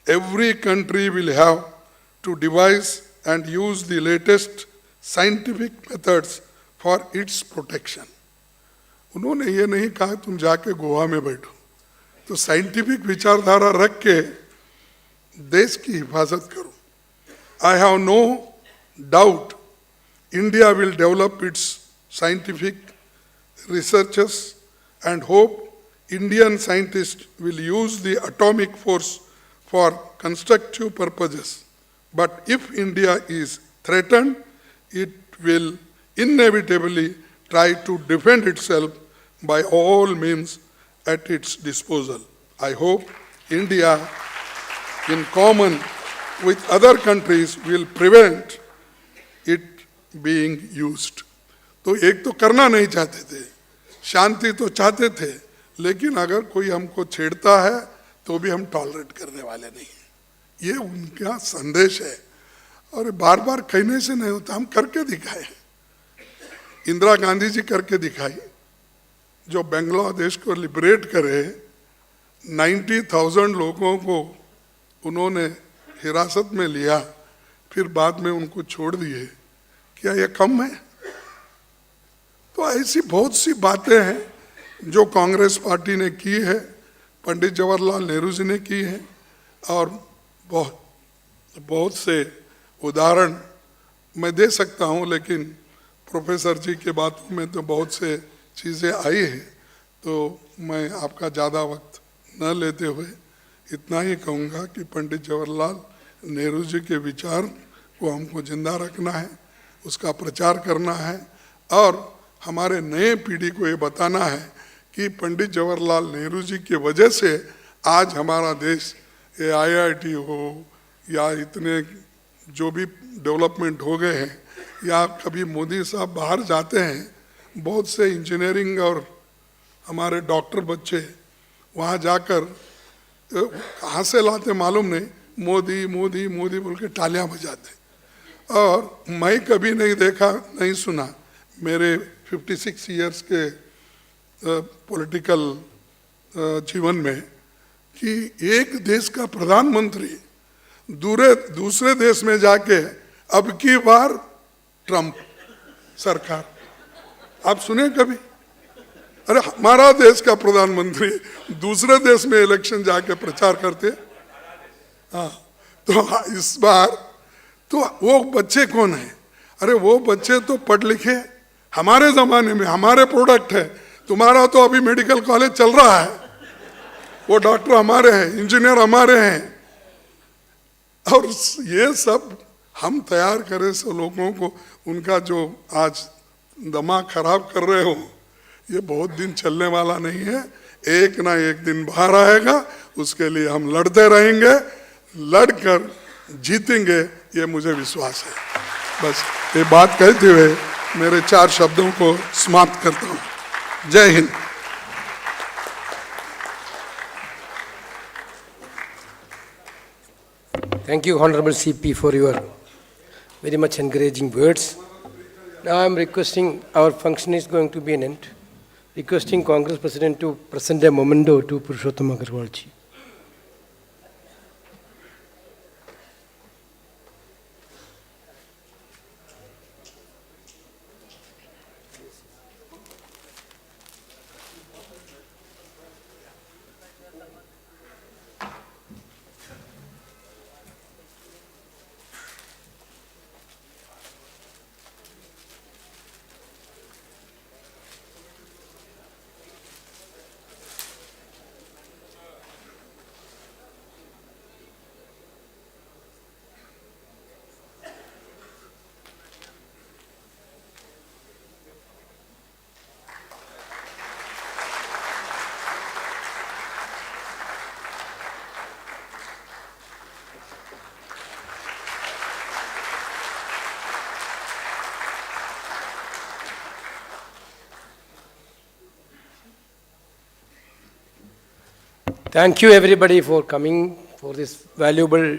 every country will have to devise and use the latest scientific methods for its protection. उन्होंने ये नहीं कहा तुम जाके गोवा में बैठो, तो साइंटिफिक विचारधारा रख के देश की हिफाजत करो। I have no doubt India will develop its scientific researches and hope Indian scientists will use the atomic force for constructive purposes. But if India is threatened, it will inevitably try to defend itself by all means at its disposal. I hope India, in common with other countries, will prevent it being used. तो एक तो करना नहीं चाहते थे, शांति तो चाहते थे, लेकिन अगर कोई हमको छेड़ता है तो भी हम टॉलरेट करने वाले नहीं हैं। ये उनका संदेश है और बार बार कहने से नहीं होता, हम करके दिखाए। इंदिरा गांधी जी करके दिखाई, जो बांग्लादेश को लिबरेट करे, 90,000 लोगों को उन्होंने हिरासत में लिया, फिर बाद में उनको छोड़ दिए। क्या ये कम है? तो ऐसी बहुत सी बातें हैं जो कांग्रेस पार्टी ने की है, पंडित जवाहरलाल नेहरू जी ने की है, और बहुत से उदाहरण मैं दे सकता हूं, लेकिन प्रोफेसर जी के बातों में तो बहुत से चीज़ें आई हैं, तो मैं आपका ज़्यादा वक्त न लेते हुए इतना ही कहूँगा कि पंडित जवाहरलाल नेहरू जी के विचार को हमको जिंदा रखना है, उसका प्रचार करना है और हमारे नए पीढ़ी को ये बताना है कि पंडित जवाहरलाल नेहरू जी की वजह से आज हमारा देश ये IIT हो या इतने जो भी डेवलपमेंट हो गए हैं, या कभी मोदी साहब बाहर जाते हैं, बहुत से इंजीनियरिंग और हमारे डॉक्टर बच्चे वहाँ जाकर कहाँ से लाते मालूम नहीं, मोदी मोदी मोदी बोल के तालियां बजाते। और मैं कभी नहीं देखा, नहीं सुना मेरे 56 इयर्स के पॉलिटिकल जीवन में कि एक देश का प्रधानमंत्री दूसरे देश में जाके अब की बार ट्रंप सरकार, आप सुने कभी? अरे हमारा देश का प्रधानमंत्री दूसरे देश में इलेक्शन जाके प्रचार करते। हाँ, तो इस बार तो वो बच्चे कौन है? अरे वो बच्चे तो पढ़ लिखे, हमारे जमाने में हमारे प्रोडक्ट है। तुम्हारा तो अभी मेडिकल कॉलेज चल रहा है, वो डॉक्टर हमारे हैं, इंजीनियर हमारे हैं, और ये सब हम तैयार करें सो लोगों को, उनका जो आज दिमाग खराब कर रहे हो, ये बहुत दिन चलने वाला नहीं है, एक ना एक दिन बाहर आएगा, उसके लिए हम लड़ते रहेंगे, लड़कर जीतेंगे, ये मुझे विश्वास है। बस ये बात कहते हुए मेरे 4 शब्दों को समाप्त करता हूँ। जय Hind. Thank you, Honorable CP, for your very much encouraging words. Now I am requesting, our function is going to be an end, requesting Congress President to present a memento to Purushottam Agarwal ji. Thank you everybody for coming for this valuable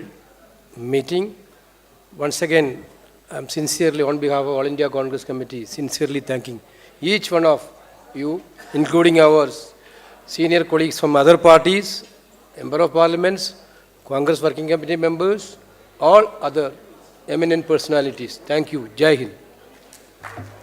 meeting. Once again, I'm sincerely, on behalf of All India Congress Committee, sincerely thanking each one of you, including our senior colleagues from other parties, Member of Parliaments, Congress Working Committee members, all other eminent personalities. Thank you. Jai Hind.